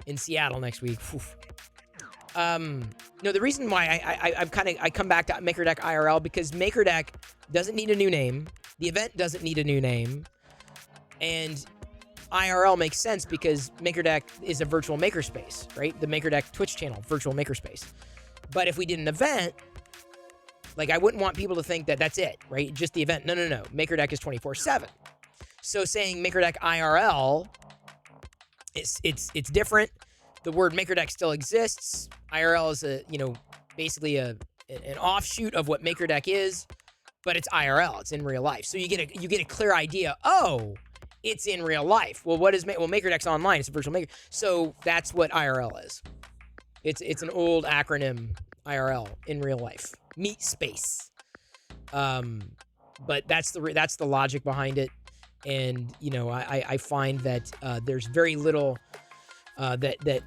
In Seattle next week. No, the reason why I come back to MakerDeck IRL because MakerDeck doesn't need a new name. The event doesn't need a new name. And IRL makes sense because MakerDeck is a virtual makerspace, right? The MakerDeck Twitch channel, virtual makerspace. But if we did an event, like I wouldn't want people to think that that's it, right? Just the event. No. MakerDeck is 24/7. So saying MakerDeck IRL, it's different. The word MakerDeck still exists. IRL is basically an offshoot of what MakerDeck is, but it's IRL. It's in real life. So you get a clear idea. Oh, it's in real life. Well, what is MakerDeck's online? It's a virtual maker. So that's what IRL is. It's an old acronym IRL in real life. Meet space. But that's the logic behind it. And you know, I find that there's very little that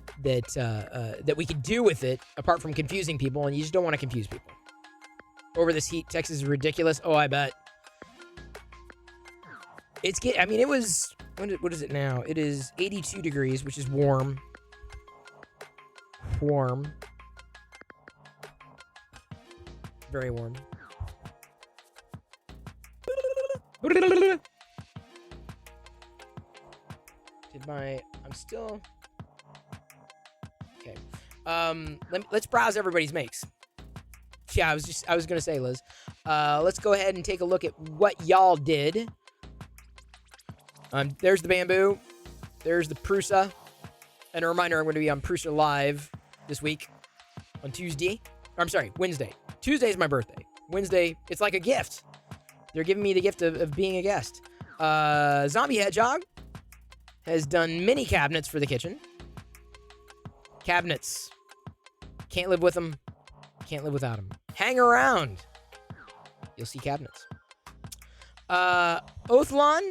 we can do with it apart from confusing people, and you just don't want to confuse people. Over this heat, Texas is ridiculous. Oh, I bet. I mean, it was, what is it now? It is 82 degrees, which is warm. Warm. Very warm. I'm still... Okay. Let's browse everybody's makes. Yeah, I was gonna say, Liz. Let's go ahead and take a look at what y'all did. There's the bamboo. There's the Prusa. And a reminder, I'm going to be on Prusa Live this week on Tuesday. Or, I'm sorry, Wednesday. Tuesday is my birthday. Wednesday, it's like a gift. They're giving me the gift of being a guest. Zombie Hedgehog has done mini cabinets for the kitchen. Cabinets. Can't live with them. Can't live without them. Hang around. You'll see cabinets. Othlon.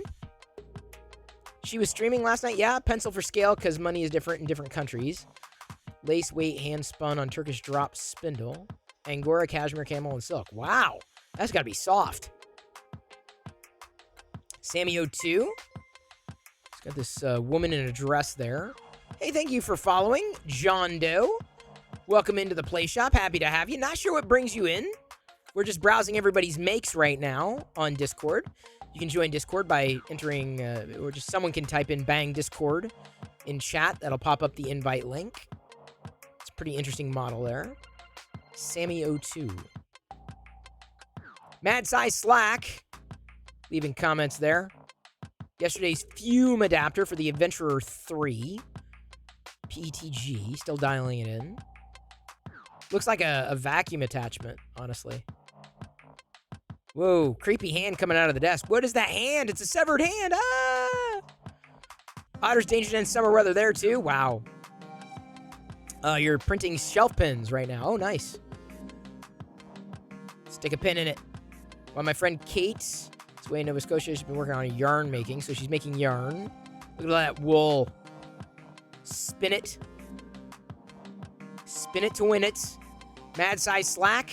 She was streaming last night. Yeah, pencil for scale because money is different in different countries. Lace weight hand spun on Turkish drop spindle. Angora, cashmere, camel, and silk. Wow. That's got to be soft. Sammy02. It's got this woman in a dress there. Hey, thank you for following. John Doe. Welcome into the Play Shop. Happy to have you. Not sure what brings you in. We're just browsing everybody's makes right now on Discord. You can join Discord by entering, or just someone can type in bang Discord in chat. That'll pop up the invite link. It's a pretty interesting model there. Sammy02. Mad Size Slack. Leaving comments there. Yesterday's Fume adapter for the Adventurer 3. PETG. Still dialing it in. Looks like a vacuum attachment, honestly. Whoa, creepy hand coming out of the desk. What is that hand? It's a severed hand. Ah! Otter's Danger Den summer weather there, too. Wow. You're printing shelf pins right now. Oh, nice. Stick a pin in it. Well, my friend Kate is away in Nova Scotia. She's been working on a yarn making, so she's making yarn. Look at that wool. Spin it. Spin it to win it. Mad Size Slack.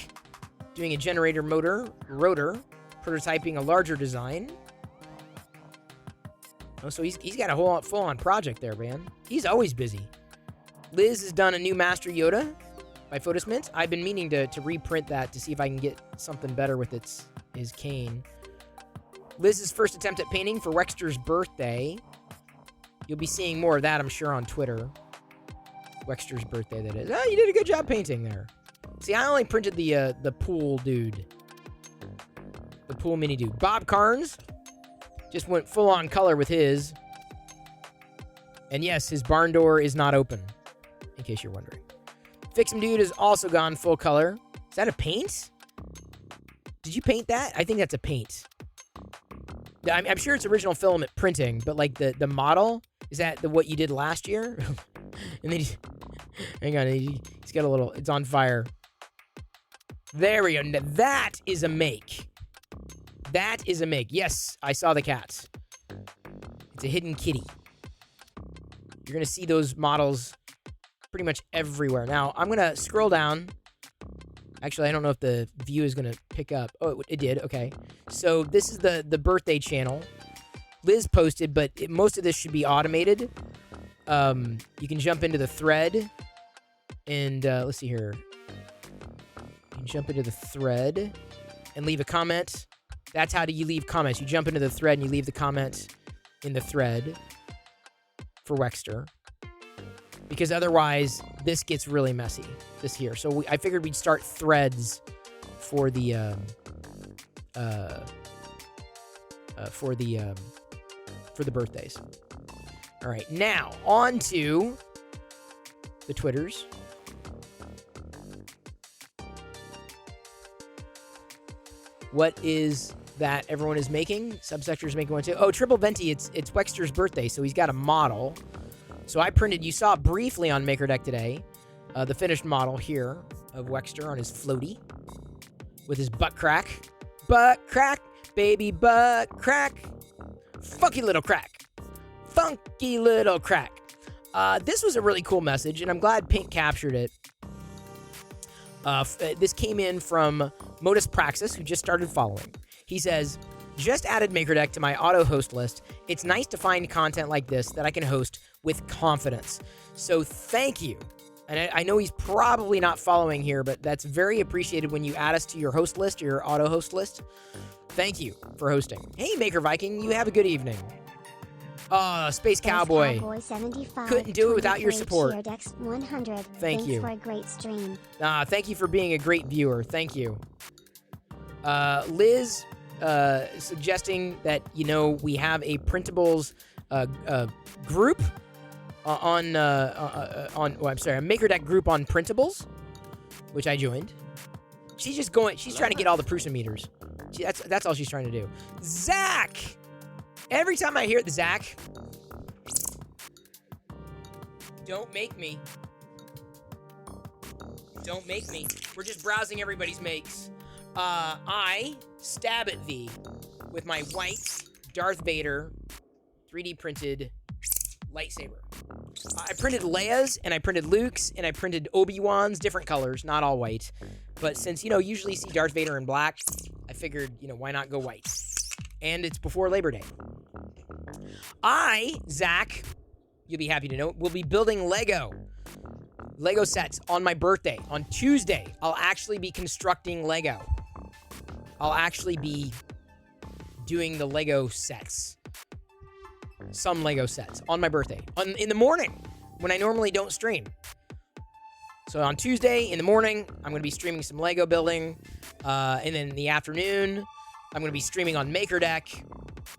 Doing a generator rotor, prototyping a larger design. Oh, so he's got a whole full-on project there, man. He's always busy. Liz has done a new Master Yoda by Photosmint. I've been meaning to reprint that to see if I can get something better with his cane. Liz's first attempt at painting for Wexter's birthday. You'll be seeing more of that, I'm sure, on Twitter. Wexter's birthday, that is. Oh, you did a good job painting there. See, I only printed the pool dude. The pool mini dude. Bob Carnes just went full-on color with his. And yes, his barn door is not open, in case you're wondering. Fix'em Dude has also gone full color. Is that a paint? Did you paint that? I think that's a paint. I'm sure it's original filament printing, but like the model, is that what you did last year? And then hang on, he's got a little, it's on fire. There we go. Now that is a make. That is a make. Yes, I saw the cats. It's a hidden kitty. You're going to see those models pretty much everywhere. Now, I'm going to scroll down. Actually, I don't know if the view is going to pick up. Oh, it did. Okay. So this is the birthday channel. Liz posted, but most of this should be automated. You can jump into the thread. And let's see here. You can jump into the thread and leave a comment. That's how do you leave comments. You jump into the thread and you leave the comment in the thread for Wexter. Because otherwise, this gets really messy, this here. So I figured we'd start threads for the birthdays. All right, now on to the Twitters. What is that everyone is making? Subsector is making one too. Oh, Triple Venti, it's Wexter's birthday, so he's got a model. So I printed, you saw it briefly on MakerDeck today. the finished model here of Wexter on his floaty with his butt crack. Butt crack, baby butt crack. Funky little crack. Funky little crack. This was a really cool message, and I'm glad Pink captured it. This came in from Modus Praxis, who just started following. He says, just added MakerDeck to my auto host list. It's nice to find content like this that I can host with confidence. So thank you. And I know he's probably not following here, but that's very appreciated when you add us to your host list, your auto host list. Thank you for hosting. Hey, Maker Viking, you have a good evening. Space Cowboy. 75, couldn't do it without your support. 100. Thank you. For a great stream. Thank you for being a great viewer. Thank you. Liz suggesting that, we have a printables group a MakerDeck group on printables, which I joined. She's trying to get all the Prusa meters. That's all she's trying to do. Zach! Every time I hear the Zach, don't make me. Don't make me. We're just browsing everybody's makes. I stab at thee with my white Darth Vader 3D printed lightsaber. I printed Leia's, and I printed Luke's, and I printed Obi-Wan's, different colors, not all white. But since, usually see Darth Vader in black, I figured, why not go white? And it's before Labor Day. Zach, you'll be happy to know, will be building Lego sets on my birthday. On Tuesday, I'll actually be constructing Lego. I'll actually be doing the Lego sets. Some Lego sets on my birthday. In the morning, when I normally don't stream. So on Tuesday in the morning, I'm going to be streaming some Lego building. And then in the afternoon, I'm going to be streaming on MakerDeck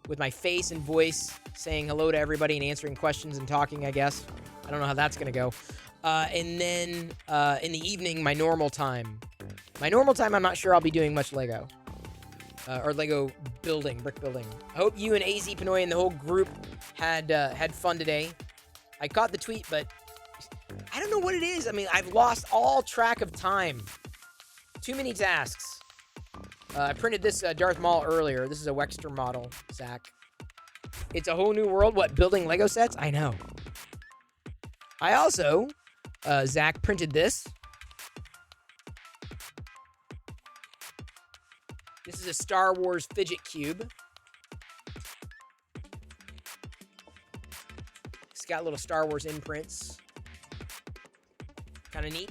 with my face and voice, saying hello to everybody and answering questions and talking, I guess. I don't know how that's going to go. And then in the evening, my normal time. I'm not sure I'll be doing much Lego. Or Lego building, brick building. I hope you and AZ Pinoy and the whole group had fun today. I caught the tweet, but I don't know what it is. I mean, I've lost all track of time. Too many tasks. I printed this Darth Maul earlier. This is a Wexter model, Zach. It's a whole new world. What, building Lego sets? I know. I also, Zach, printed this. This is a Star Wars fidget cube. It's got little Star Wars imprints. Kind of neat.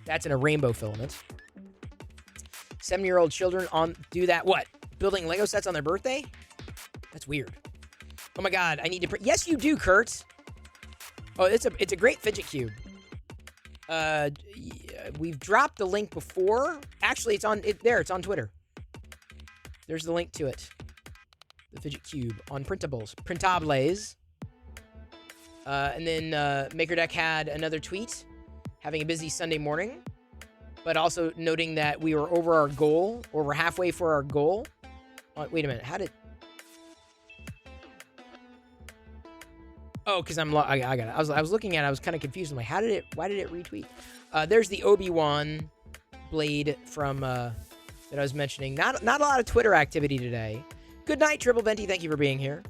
That's in a rainbow filament. 7-year-old children do that. What? Building Lego sets on their birthday? That's weird. Oh my God, I need to print. Yes, you do, Kurt. Oh, it's a great fidget cube. We've dropped the link before. Actually, it's on Twitter. There's the link to it. The fidget cube on printables. Printables. And then MakerDeck had another tweet, having a busy Sunday morning, but also noting that we were over our goal, or we're halfway for our goal. Wait a minute. How did... Oh, because I got it. I was looking at it. I was kind of confused. I'm like, why did it retweet? There's the Obi-Wan blade from that I was mentioning. Not a lot of Twitter activity today. Good night, Triple Venti. Thank you for being here.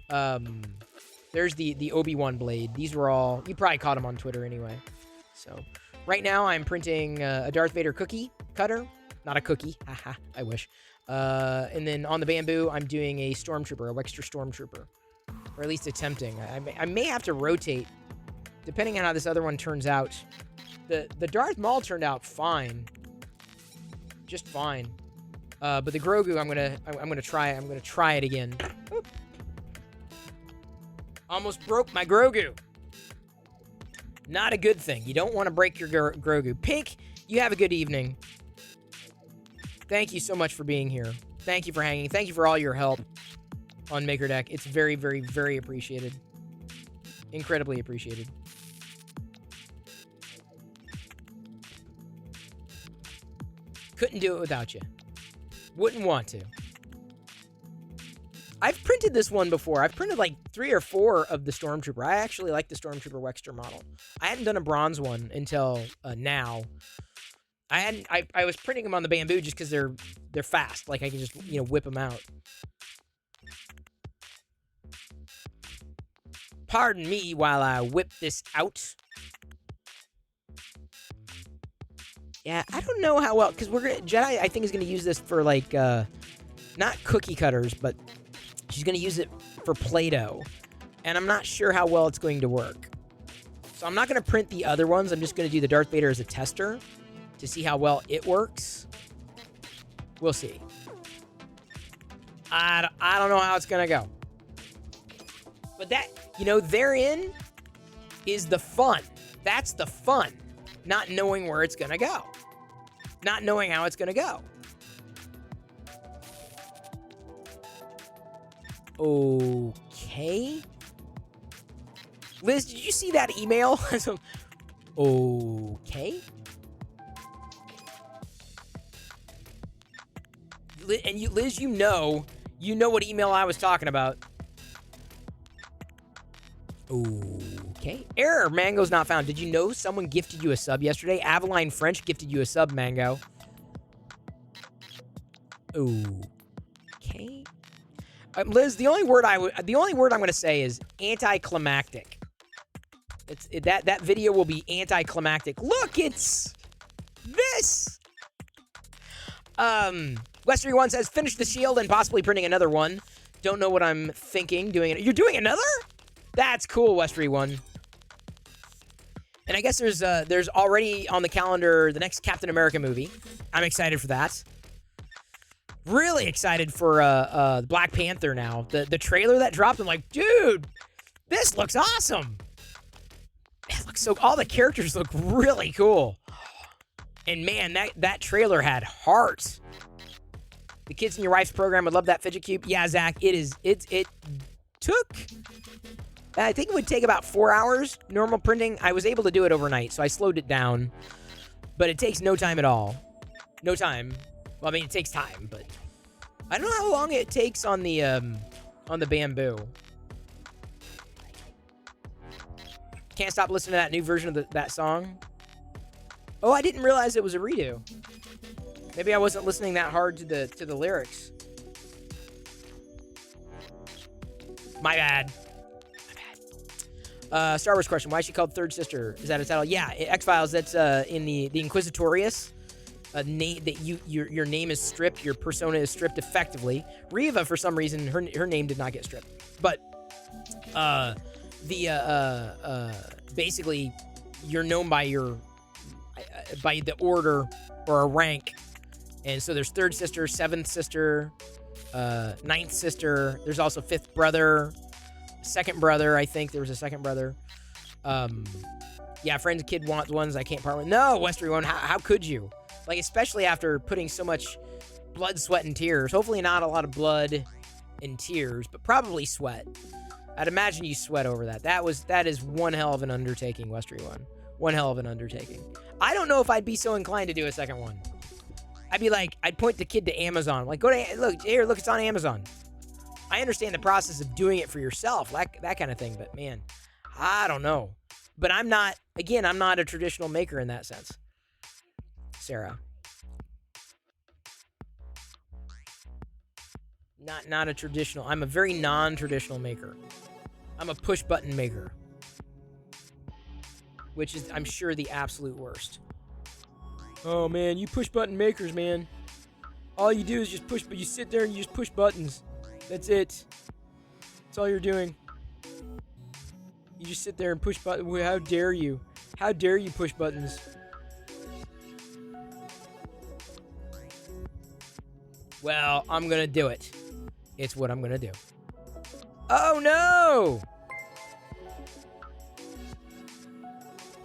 There's the Obi-Wan blade. These were all... You probably caught them on Twitter anyway. So, right now I'm printing a Darth Vader cookie cutter. Not a cookie. Haha, I wish. And then on the bamboo, I'm doing a Stormtrooper, a Wexter Stormtrooper. Or at least attempting. I may have to rotate, depending on how this other one turns out. The Darth Maul turned out fine. Just fine. But the Grogu, I'm gonna try. I'm gonna try it again. Oop. Almost broke my Grogu. Not a good thing. You don't want to break your Grogu. Pink, you have a good evening. Thank you so much for being here. Thank you for hanging. Thank you for all your help on MakerDeck. It's very, very, very appreciated. Incredibly appreciated. Couldn't do it without you. Wouldn't want to. I've printed this one before. I've printed like 3 or 4 of the Stormtrooper. I actually like the Stormtrooper Wexter model. I hadn't done a bronze one until now. I was printing them on the bamboo just because they're fast. Like I can just whip them out. Pardon me while I whip this out. Yeah, I don't know how well, because Jedi, I think, is gonna use this for like not cookie cutters, but she's gonna use it for Play-Doh, and I'm not sure how well it's going to work. So I'm not gonna print the other ones. I'm just gonna do the Darth Vader as a tester to see how well it works. We'll see. I don't know how it's gonna go. But that, therein is the fun. That's the fun. Not knowing where it's gonna go. Not knowing how it's gonna go. Okay. Liz, did you see that email? Okay. And Liz, you know what email I was talking about. Okay. Error. Mango's not found. Did you know someone gifted you a sub yesterday? Aveline French gifted you a sub, Mango. Okay. Liz, the only word I'm going to say is anticlimactic. That video will be anticlimactic. Look, it's this. Westery One says finish the shield and possibly printing another one. Don't know what I'm thinking. Doing it. You're doing another? That's cool, Westery One. And I guess there's already on the calendar the next Captain America movie. I'm excited for that. Really excited for Black Panther now. The trailer that dropped, I'm like, dude, this looks awesome. It looks so. All the characters look really cool. And man, that trailer had heart. The kids in your wife's program would love that fidget cube. Yeah, Zach, it took. I think it would take about 4 hours normal printing. I was able to do it overnight, so I slowed it down. But it takes no time at all. No time. Well, I mean, it takes time, but I don't know how long it takes on the bamboo. Can't stop listening to that new version of that song. Oh, I didn't realize it was a redo. Maybe I wasn't listening that hard to the lyrics. My bad. Star Wars question. Why is she called Third Sister? Is that a title? Yeah, X-Files, that's in the Inquisitorius. Name that your name is stripped, your persona is stripped effectively. Reva, for some reason, her name did not get stripped. But basically you're known by the order or a rank. And so there's third sister, seventh sister, ninth sister. There's also fifth brother, second brother. I think there was a second brother. Yeah, friends, kid wants ones I can't part with. No, Westery One, how could you? Like, especially after putting so much blood, sweat, and tears. Hopefully not a lot of blood and tears, but probably sweat. I'd imagine you sweat over that. That is one hell of an undertaking, Westery One. One hell of an undertaking. I don't know if I'd be so inclined to do a second one. I'd be like, I'd point the kid to Amazon. Like, look, it's on Amazon. I understand the process of doing it for yourself, like that kind of thing, but man, I don't know. But I'm not a traditional maker in that sense. Sarah. Not a traditional. I'm a very non-traditional maker. I'm a push-button maker. Which is, I'm sure, the absolute worst. Oh, man, you push-button makers, man. All you do is just push, but you sit there and you just push buttons. That's it. That's all you're doing. You just sit there and push buttons. How dare you? How dare you push buttons? Well, I'm gonna do it. It's what I'm gonna do. Oh no!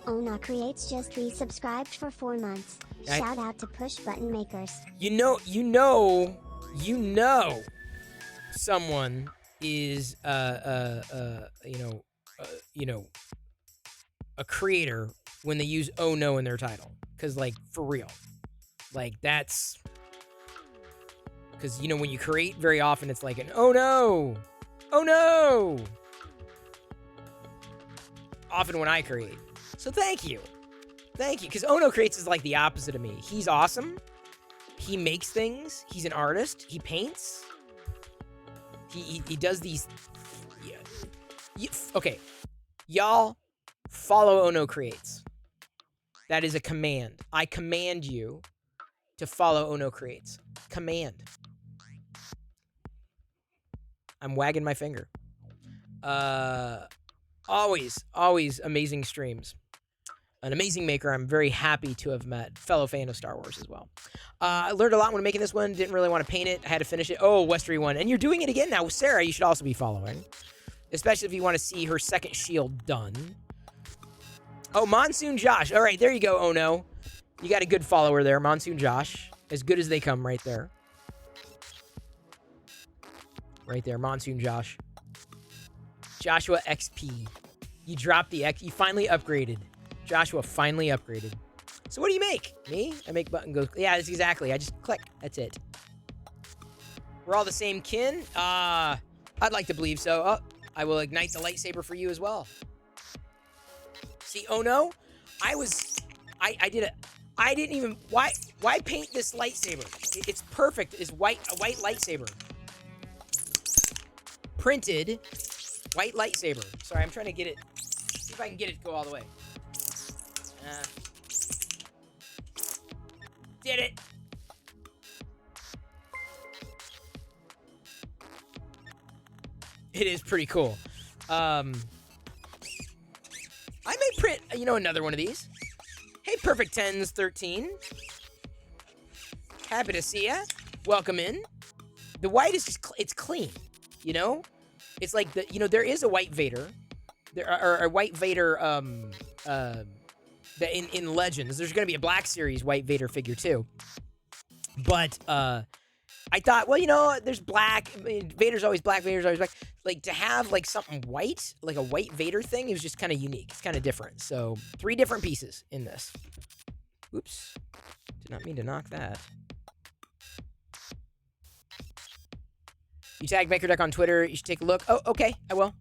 Ona Creates just resubscribed for 4 months. Shout out to push button makers. You know, someone is a creator when they use "oh no" in their title, because like for real, like that's Because, you know, when you create, very often it's like an, oh no! Oh no! Often when I create. So thank you. Thank you. Because Oh no creates is like the opposite of me. He's awesome. He makes things. He's an artist. He paints. He does these... Yeah. Okay. Y'all, follow Oh no creates. That is a command. I command you to follow Oh no creates. Command. I'm wagging my finger. Always amazing streams. An amazing maker. I'm very happy to have met. Fellow fan of Star Wars as well. I learned a lot when making this one. Didn't really want to paint it. I had to finish it. Oh, Westery one. And you're doing it again now. Sarah, you should also be following. Especially if you want to see her second shield done. Oh, Monsoon Josh. All right, there you go, Oh no. You got a good follower there, Monsoon Josh. As good as they come right there. Right there, Monsoon Josh. Joshua XP. You dropped the X. You finally upgraded. Joshua finally upgraded. So what do you make? Me? I make button go. Yeah, that's exactly. I just click. That's it. We're all the same kin? I'd like to believe so. Oh, I will ignite the lightsaber for you as well. See, oh no? I didn't even... Why paint this lightsaber? It's perfect. It's a white lightsaber. Printed white lightsaber. Sorry, I'm trying to get it. See if I can get it to go all the way. Did it. It is pretty cool. I may print, you know, another one of these. Hey, Perfect 10s 13. Happy to see ya. Welcome in. The white is just, it's clean, you know? It's like, there is a white Vader. There are a white Vader, in Legends. There's going to be a Black Series white Vader figure, too. But, I thought, well, you know, there's black. Vader's always black. Vader's always black. Like, to have, like, something white, like a white Vader thing, is just kind of unique. It's kind of different. So, 3 different pieces in this. Oops. Did not mean to knock that. You tag Maker Deck on Twitter. You should take a look. Oh, okay. I will.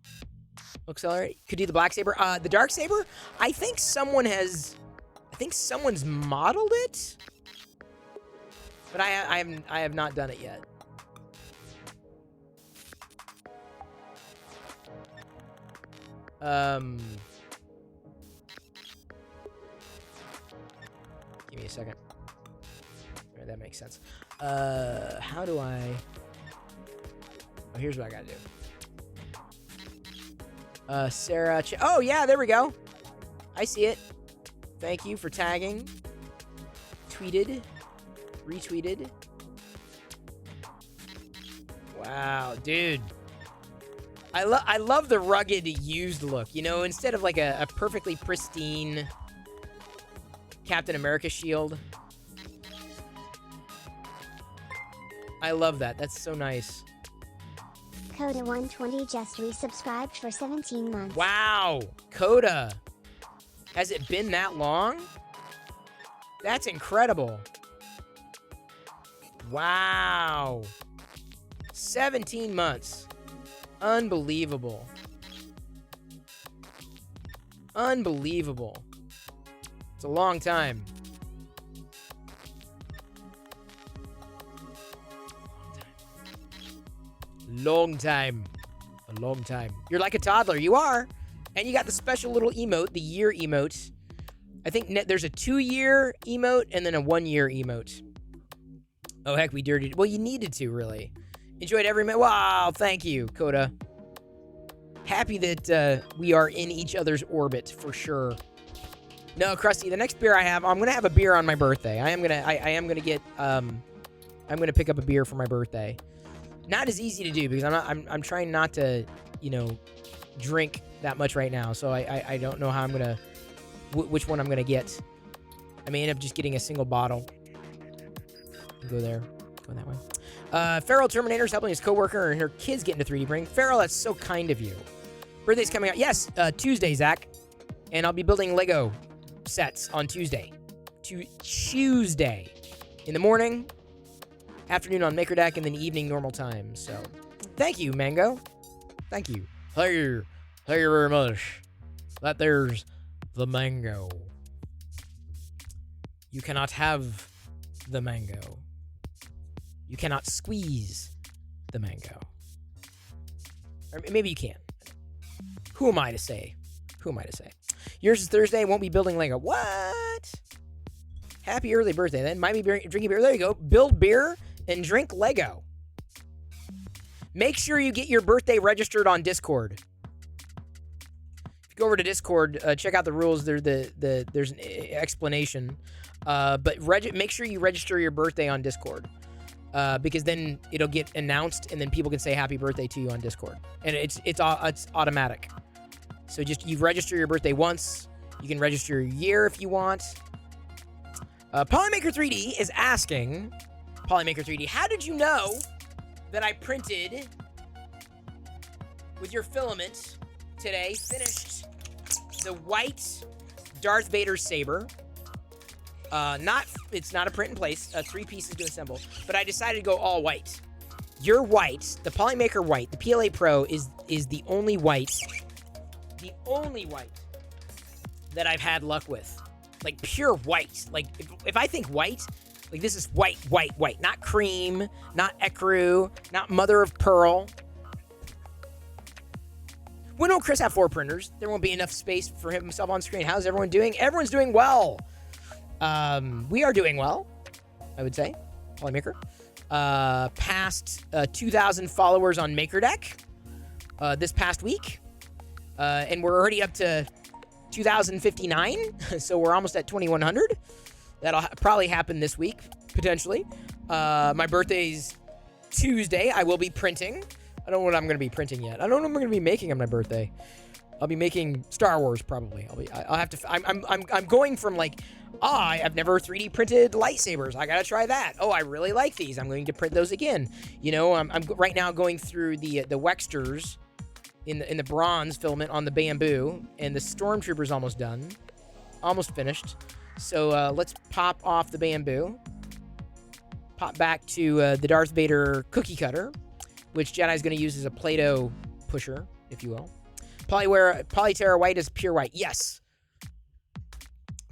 Accelerate. Could do the black saber. The dark saber. I think someone's modeled it, but I have not done it yet. Give me a second. All right, that makes sense. How do I? Oh, here's what I gotta do. Sarah. Oh, yeah, there we go. I see it. Thank you for tagging. Tweeted. Retweeted. Wow, dude. I love the rugged used look. You know, instead of like a perfectly pristine Captain America shield. I love that. That's so nice. Coda120 just resubscribed for 17 months. Wow, Coda. Has it been that long? That's incredible. Wow. 17 months. Unbelievable. Unbelievable. It's a long time. Long time. A long time. You're like a toddler. You are. And you got the special little emote, the year emote. I think there's a 2-year emote and then a 1-year emote. Oh, heck, we dirtied. Well, you needed to, really. Enjoyed every minute. Wow, thank you, Coda. Happy that we are in each other's orbit, for sure. No, Krusty, the next beer I have, I'm going to have a beer on my birthday. I am going to pick up a beer for my birthday. Not as easy to do because I'm trying not to, you know, drink that much right now. So I don't know how I'm going to, which one I'm going to get. I may end up just getting a single bottle. Go there. Go that way. Feral Terminator's helping his coworker and her kids get into 3D printing. Feral, that's so kind of you. Birthday's coming out. Yes, Tuesday, Zach. And I'll be building Lego sets on Tuesday. Tuesday. In the morning. Afternoon on Maker Deck, and then evening normal time. So, thank you, Mango. Thank you. Thank you very much. That there's the mango. You cannot have the mango. You cannot squeeze the mango. Or maybe you can. Who am I to say? Who am I to say? Yours is Thursday. Won't be building Lego. What? Happy early birthday. Then might be drinking beer. There you go. Build beer and drink Lego. Make sure you get your birthday registered on Discord. If you go over to Discord, check out the rules. There's an explanation. But make sure you register your birthday on Discord. Because then it'll get announced, and then people can say happy birthday to you on Discord. And it's automatic. So you register your birthday once. You can register your year if you want. Polymaker3D is asking, Polymaker3D, how did you know that I printed with your filament today, finished the white Darth Vader saber? It's not a print in place, 3 pieces to assemble, but I decided to go all white. Your white, the Polymaker white, the PLA Pro is the only white that I've had luck with. Like pure white. Like if I think white, like this is white, not cream, not ecru, not mother of pearl. When will Chris have 4 printers? There won't be enough space for himself on screen. How's everyone doing? Everyone's doing well. We are doing well, I would say. Polymaker. Past 2,000 followers on MakerDeck this past week. And we're already up to 2,059, so we're almost at 2,100. That'll probably happen this week, potentially. My birthday's Tuesday. I will be printing. I don't know what I'm going to be printing yet. I don't know what I'm going to be making on my birthday. I'll be making Star Wars probably. I'll have to. I'm going from like, I've never 3D printed lightsabers. I gotta try that. Oh, I really like these. I'm going to print those again. You know, I'm right now going through the Wexters in the bronze filament on the bamboo, and the Stormtrooper's almost done, almost finished. So let's pop off the bamboo. Pop back to the Darth Vader cookie cutter, which Jedi's going to use as a Play-Doh pusher, if you will. Polyterra white is pure white. Yes.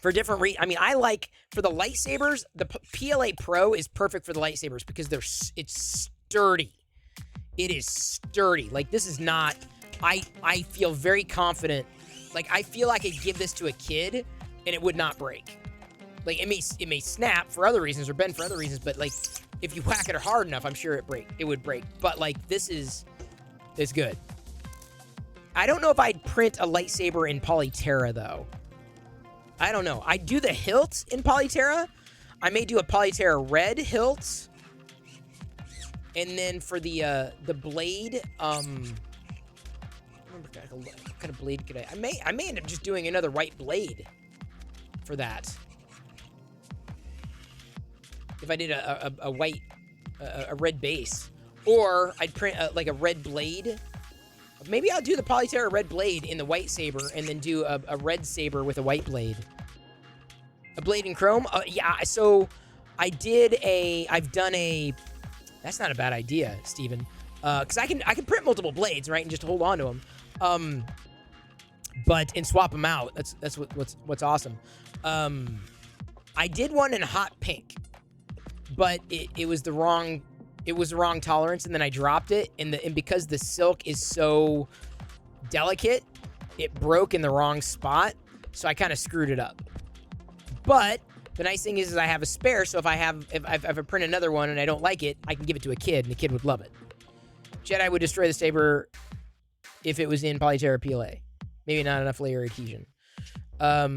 For different I mean, I like, for the lightsabers, the PLA Pro is perfect for the lightsabers because it's sturdy. It is sturdy. Like, this is not, I feel very confident. Like, I feel I could give this to a kid and it would not break. Like, it may snap for other reasons or bend for other reasons, but like, if you whack it hard enough, I'm sure it would break. But like, it's good. I don't know if I'd print a lightsaber in Polyterra though. I don't know. I do the hilt in Polyterra. I may do a Polyterra red hilt. And then for the blade, what kind of blade could I may end up just doing another white blade for that. If I did a white, a red base, or I'd print like a red blade. Maybe I'll do the Polyterra red blade in the white saber, and then do a red saber with a white blade. A blade in chrome? Yeah. So I've done a. That's not a bad idea, Steven. Because I can print multiple blades, right, and just hold on to them. And swap them out. That's what's awesome. I did one in hot pink, but it was the wrong tolerance, and then I dropped it, and because the silk is so delicate, it broke in the wrong spot, so I kind of screwed it up. But the nice thing is I have a spare, so if I print another one and I don't like it, I can give it to a kid, and the kid would love it. Jedi would destroy the saber if it was in Polyterra PLA. Maybe not enough layer adhesion. I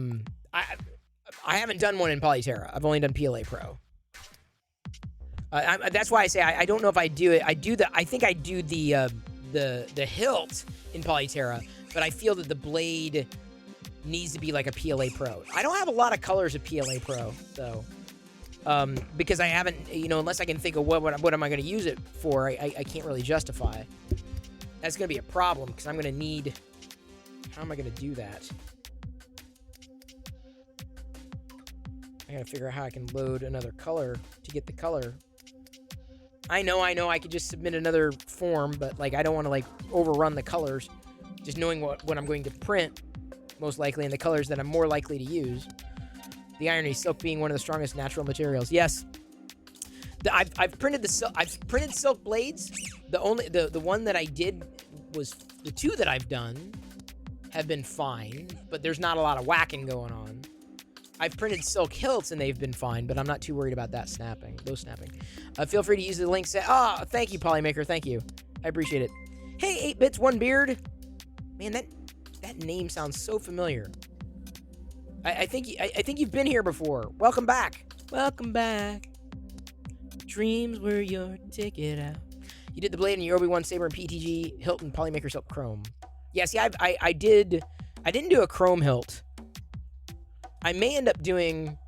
haven't done one in Polyterra. I've only done PLA Pro. That's why I say I don't know if I do it. I think I do the hilt in Polyterra, but I feel that the blade needs to be like a PLA Pro. I don't have a lot of colors of PLA Pro though, because I haven't, unless I can think of what am I going to use it for. I can't really justify. That's going to be a problem because I'm going to need. How am I going to do that? I got to figure out how I can load another color to get the color. I know I could just submit another form, but like I don't want to like overrun the colors. Just knowing what I'm going to print, most likely, and the colors that I'm more likely to use. The irony, silk being one of the strongest natural materials. Yes. I've printed silk blades. The one that I did was the two that I've done have been fine, but there's not a lot of whacking going on. I've printed silk hilts and they've been fine, but I'm not too worried about that snapping. Those snapping. Feel free to use the links. Thank you, Polymaker. Thank you. I appreciate it. Hey, 8-Bits, One Beard. Man, that name sounds so familiar. I think you've been here before. Welcome back. Welcome back. Dreams were your ticket out. You did the blade in your Obi-Wan Saber and PTG hilt and Polymaker Silk Chrome. Yeah, see, I didn't do a chrome hilt. I may end up doing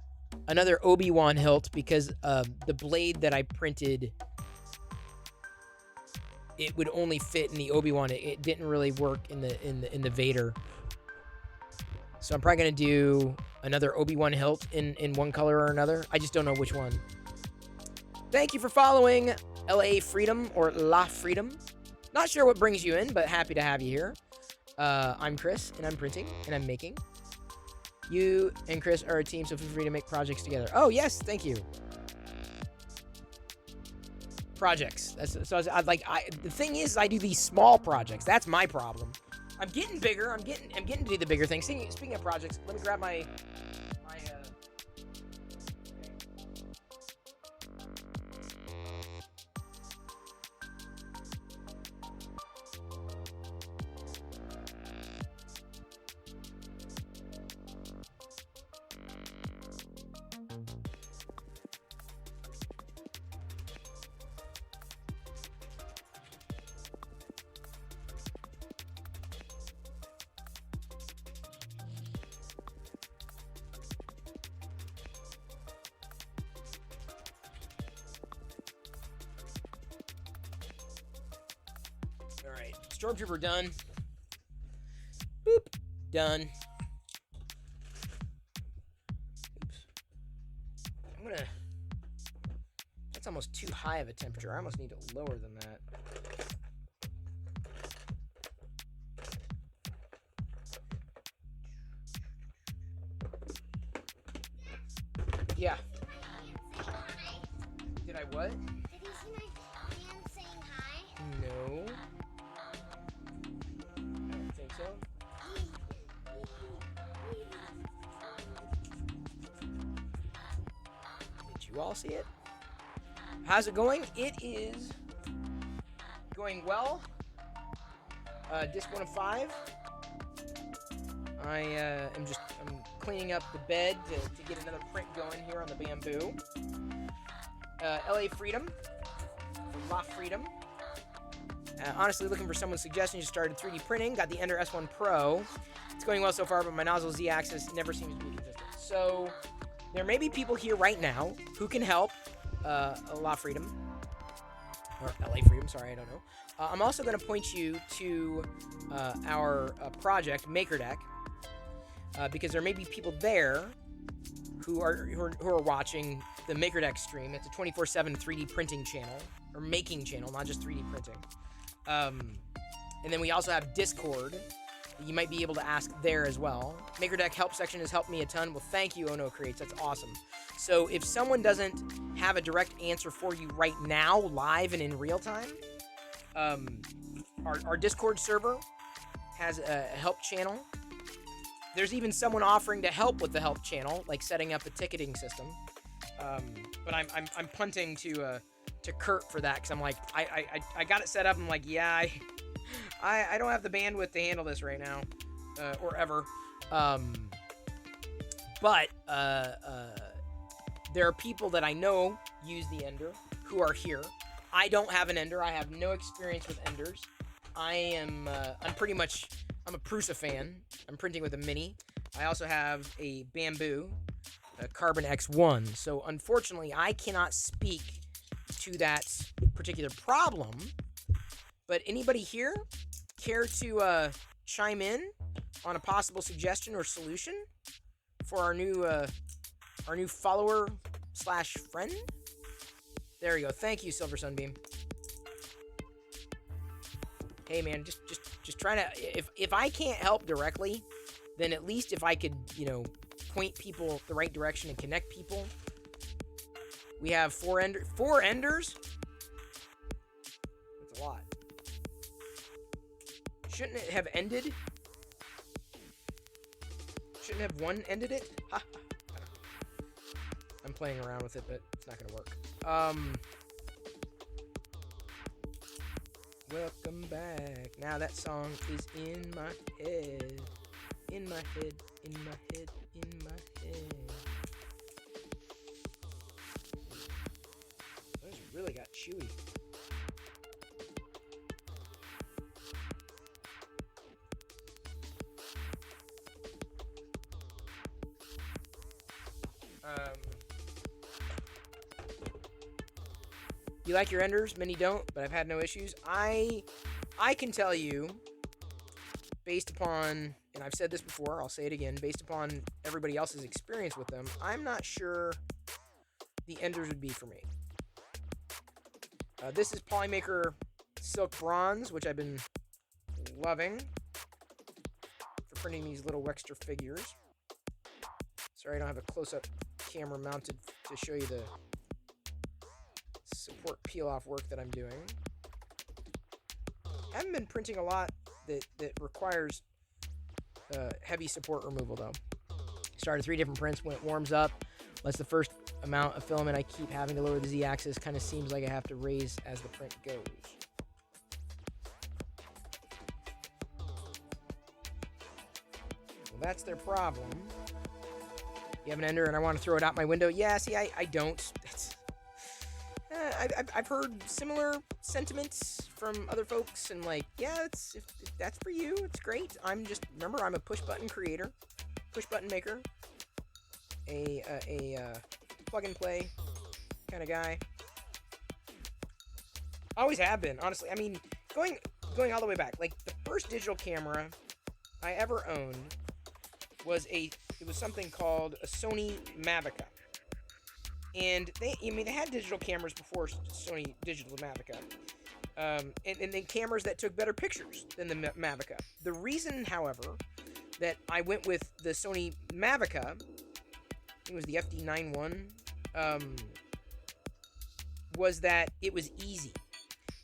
another Obi-Wan hilt because the blade that I printed, it would only fit in the Obi-Wan. It didn't really work in the Vader. So I'm probably gonna do another Obi-Wan hilt in one color or another. I just don't know which one. Thank you for following LA Freedom or La Freedom. Not sure what brings you in, but happy to have you here. I'm Chris, and I'm printing, and I'm making. You and Chris are a team, so feel free to make projects together. Oh, yes, thank you. Projects. The thing is, I do these small projects. That's my problem. I'm getting bigger. I'm getting to do the bigger things. Speaking of projects, let me grab my Stormtrooper done. Boop. Done. Oops. That's almost too high of a temperature. I almost need to lower than that. Yeah. Did I what? Did you see my man saying hi? No. So. Did you all see it? How's it going? It is going well. Disc 1 of 5. I'm cleaning up the bed to get another print going here on the bamboo. LA Freedom. La Freedom. Honestly, looking for someone's suggestions. Started 3D printing. Got the Ender S1 Pro. It's going well so far, but my nozzle Z-axis never seems to be consistent. So there may be people here right now who can help. La Freedom. Or LA Freedom, sorry, I don't know. I'm also going to point you to our project, MakerDeck, because there may be people there who are watching the MakerDeck stream. It's a 24/7 3D printing channel, or making channel, not just 3D printing. And then we also have Discord. You might be able to ask there as well. MakerDeck help section has helped me a ton. Well, thank you, Ono Creates. That's awesome. So if someone doesn't have a direct answer for you right now, live and in real time, our Discord server has a help channel. There's even someone offering to help with the help channel, like setting up a ticketing system. But I'm punting to Kurt for that, because I'm like, I got it set up. I'm like, yeah, I don't have the bandwidth to handle this right now, or ever. But there are people that I know use the Ender who are here. I don't have an Ender. I have no experience with Enders. I'm a Prusa fan. I'm printing with a Mini. I also have a Bamboo, a Carbon X1. So unfortunately, I cannot speak to that particular problem. But anybody here care to chime in on a possible suggestion or solution for our new follower / friend? There we go. Thank you, Silver Sunbeam. Hey, man, just trying to... If I can't help directly, then at least if I could, you know, point people the right direction and connect people. We have 4 enders? That's a lot. Shouldn't it have ended? Shouldn't have one ended it? Ha. I'm playing around with it, but it's not gonna work. Welcome back. Now that song is in my head. In my head, in my head, in my head. Those really got chewy. You like your enders? Many don't, but I've had no issues. I can tell you, based upon, and I've said this before, I'll say it again, based upon everybody else's experience with them, I'm not sure the enders would be for me. This is Polymaker Silk Bronze, which I've been loving for printing these little Wexter figures. Sorry, I don't have a close-up camera mounted to show you the support peel-off work that I'm doing. I haven't been printing a lot that requires heavy support removal, though. Started 3 different prints when it warms up. Lets the first amount of filament I keep having to lower the Z-axis. Kind of seems like I have to raise as the print goes. Well, that's their problem. You have an ender and I want to throw it out my window. Yeah, see, I don't. I've heard similar sentiments from other folks, and like, yeah, if that's for you, it's great. I'm a push-button creator, push-button maker, a plug-and-play kind of guy. Always have been, honestly. I mean, going all the way back, like the first digital camera I ever owned was something called a Sony Mavica. And they had digital cameras before Sony Digital Mavica. And then cameras that took better pictures than the Mavica. The reason, however, that I went with the Sony Mavica, I think it was the FD91, was that it was easy.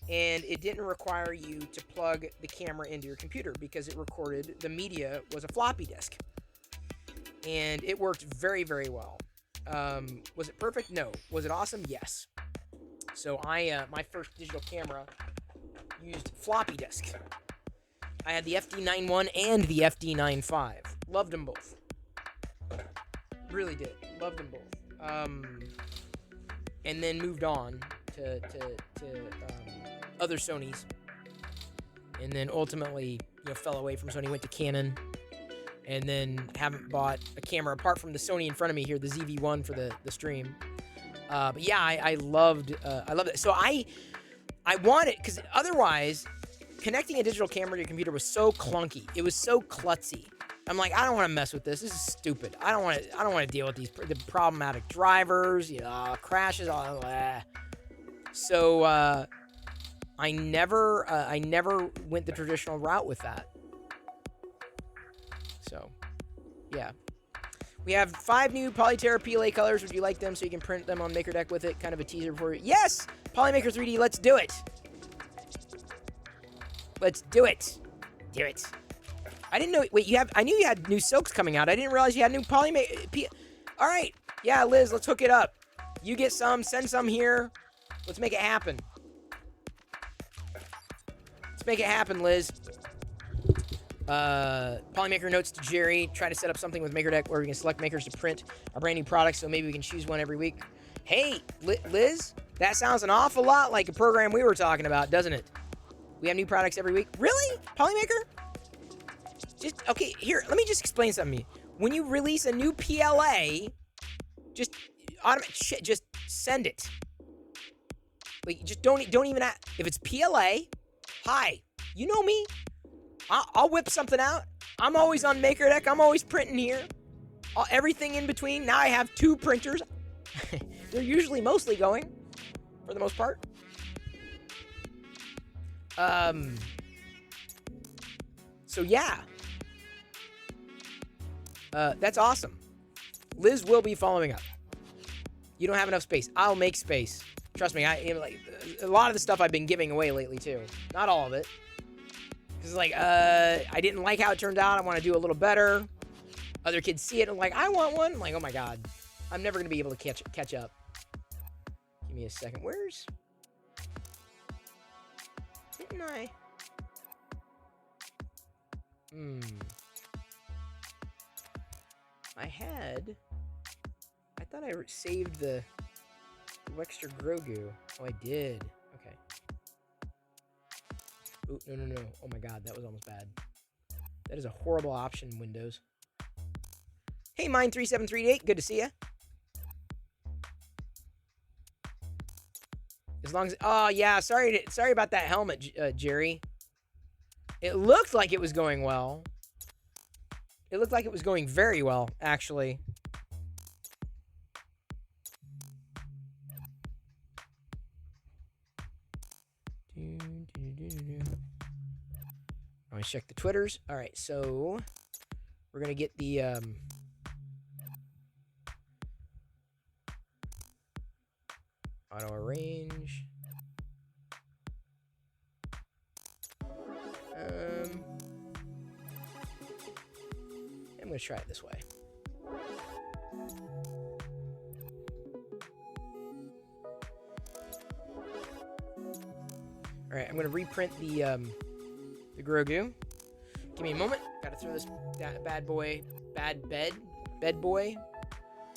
And it didn't require you to plug the camera into your computer because it recorded, the media was a floppy disk. And it worked very, very well. Was it perfect? No. Was it awesome? Yes. So my first digital camera used floppy disk. I had the FD91 and the FD95. Loved them both. Really did. Loved them both. And then moved on to other Sonys. And then ultimately, fell away from Sony, went to Canon. And then haven't bought a camera apart from the Sony in front of me here, the ZV-1 for the stream. But yeah, I loved it. So I wanted, because otherwise, connecting a digital camera to your computer was so clunky. It was so klutzy. I'm like, I don't want to mess with this. This is stupid. I don't want to deal with the problematic drivers, crashes, all that. So I never went the traditional route with that. So, yeah. We have 5 new Polyterra PLA colors. Would you like them so you can print them on MakerDeck with it? Kind of a teaser for you. Yes! Polymaker 3D, let's do it! Let's do it! Do it. I didn't know... Wait, I knew you had new silks coming out. I didn't realize you had new Polymaker... Alright. Yeah, Liz, let's hook it up. You get some, send some here. Let's make it happen. Let's make it happen, Liz. Polymaker notes to Jerry, try to set up something with MakerDeck where we can select makers to print our brand new products, so maybe we can choose one every week. Hey, Liz, that sounds an awful lot like a program we were talking about, doesn't it? We have new products every week. Really? Polymaker? Okay, here, let me just explain something to you. When you release a new PLA, just send it. Like, just don't even if it's PLA, hi, you know me. I'll whip something out. I'm always on MakerDeck. I'm always printing here. Everything in between. Now I have 2 printers. They're usually mostly going. for the most part. So yeah. That's awesome. Liz will be following up. You don't have enough space. I'll make space. Trust me, like a lot of the stuff I've been giving away lately too. Not all of it. Because like, I didn't like how it turned out. I want to do a little better. Other kids see it and like, I want one. I'm like, oh my god, I'm never gonna be able to catch up. Give me a second. Where's? Didn't I? I thought I saved the extra Grogu. Oh, I did. Okay. Oh, no. Oh my god, that was almost bad. That is a horrible option in Windows. Hey, Mine3738, good to see ya. As long as... Oh, yeah, sorry about that helmet, Jerry. It looked like it was going well. It looked like it was going very well, actually. Let me check the Twitters. All right, so we're going to get the... auto arrange. I'm going to try it this way. All right, I'm going to reprint the Grogu. Give me a moment. Got to throw this bad boy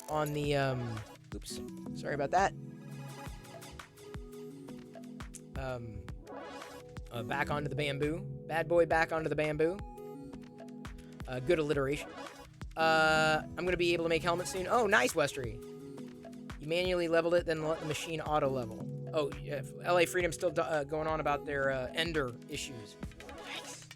on the oops. Sorry about that. Back onto the bamboo. Bad boy back onto the bamboo. Good alliteration. I'm going to be able to make helmets soon. Oh, nice, Westery. You manually leveled it, then let the machine auto-level. Oh, yeah, LA Freedom's still going on about their Ender issues. Nice.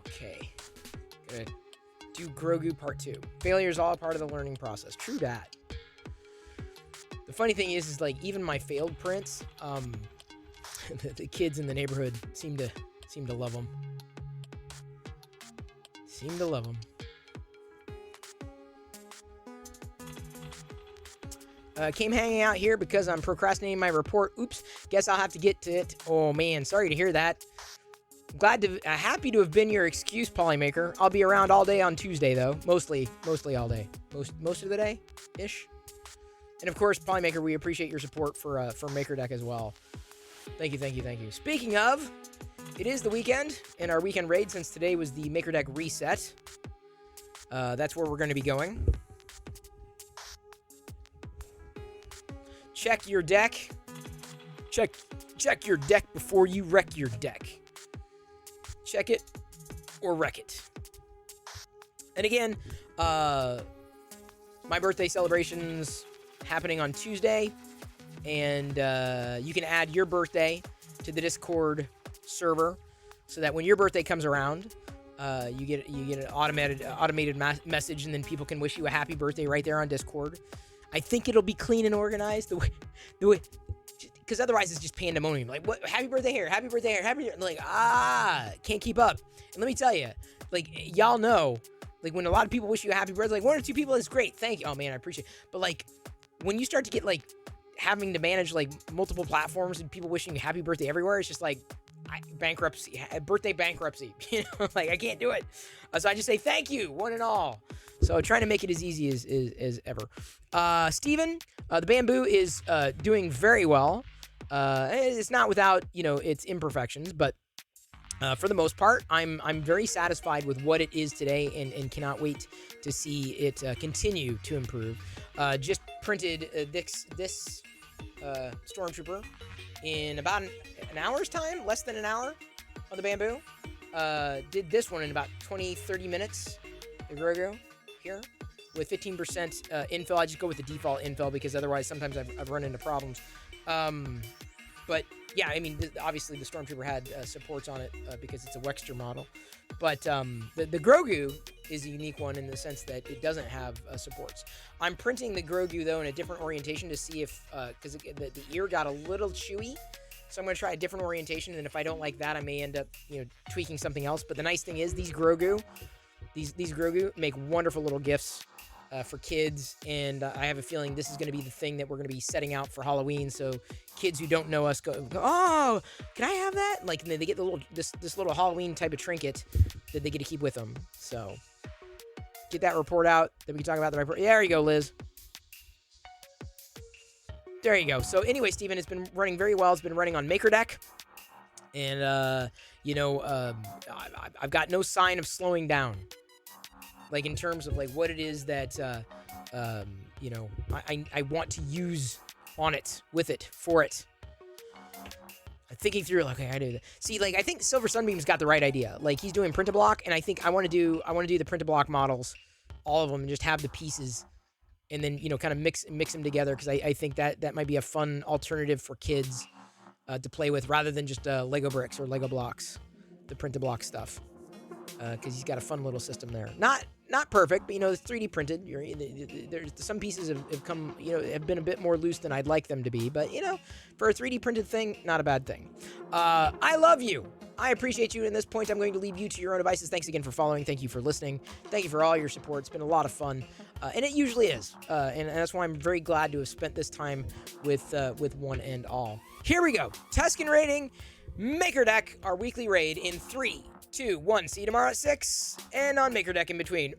Okay. Gonna do Grogu Part 2. Failure is all a part of the learning process. True that. The funny thing is like even my failed prints, the kids in the neighborhood seem to love them. Seem to love them. Came hanging out here because I'm procrastinating my report. Oops. Guess I'll have to get to it. Oh man, sorry to hear that. Happy to have been your excuse, Polymaker. I'll be around all day on Tuesday, though. Mostly all day. Most of the day, ish. And of course, Polymaker, we appreciate your support for MakerDeck as well. Thank you. Speaking of, it is the weekend and our weekend raid. Since today was the MakerDeck reset, that's where we're going to be going. Check your deck. Check your deck before you wreck your deck. Check it or wreck it. And again, my birthday celebration's happening on Tuesday, and you can add your birthday to the Discord server so that when your birthday comes around, you get an automated message, and then people can wish you a happy birthday right there on Discord. I think it'll be clean and organized. The way because otherwise it's just pandemonium. Like, what? Happy birthday here, happy birthday here, happy. Like, can't keep up. And let me tell you, like, y'all know, like, when a lot of people wish you a happy birthday, like, 1 or 2 people is great. Thank you. Oh man, I appreciate it. But like, when you start to get like having to manage like multiple platforms and people wishing you happy birthday everywhere, it's just like bankruptcy, birthday bankruptcy. You know, like, I can't do it. So I just say thank you, one and all. So trying to make it as easy as ever. Steven, the bamboo is doing very well. It's not without, you know, its imperfections, but for the most part, I'm very satisfied with what it is today, and cannot wait to see it continue to improve. Just printed this Stormtrooper in about an hour's time, less than an hour on the bamboo. Did this one in about 20-30 minutes, the Grogu here, with 15% infill. I just go with the default infill because otherwise sometimes I've run into problems. But yeah, I mean, obviously the Stormtrooper had supports on it because it's a Wexter model. But the Grogu is a unique one in the sense that it doesn't have supports. I'm printing the Grogu, though, in a different orientation to see if, because the ear got a little chewy. So I'm going to try a different orientation, and if I don't like that, I may end up, you know, tweaking something else. But the nice thing is these Grogu make wonderful little gifts for kids, and I have a feeling this is going to be the thing that we're going to be setting out for Halloween. So kids who don't know us go, oh, can I have that? Like, and they get this little Halloween type of trinket that they get to keep with them. So get that report out that we can talk about the report. Yeah, there you go, Liz. There you go. So anyway, Steven, it's been running very well. It's been running on MakerDeck. And, you know, I've got no sign of slowing down. Like, in terms of, like, what it is that, you know, I want to use on it, with it, for it. I'm thinking through, like, okay, I do that. See, like, I think Silver Sunbeam's got the right idea. Like, he's doing print-a-block, and I think I want to do the print-a-block models, all of them, and just have the pieces, and then, you know, kind of mix them together, because I think that might be a fun alternative for kids to play with, rather than just Lego bricks or Lego blocks, the print-a-block stuff, because he's got a fun little system there. Not perfect, but, you know, it's 3D printed. There's some pieces have come, you know, have been a bit more loose than I'd like them to be, but, you know, for a 3D printed thing, not a bad thing. I love you. I appreciate you. At this point, I'm going to leave you to your own devices. Thanks again for following. Thank you for listening. Thank you for all your support. It's been a lot of fun, and it usually is. And that's why I'm very glad to have spent this time with one and all. Here we go. Tusken raiding MakerDeck, our weekly raid in 3, 2, 1. See you tomorrow at 6, and on MakerDeck in between.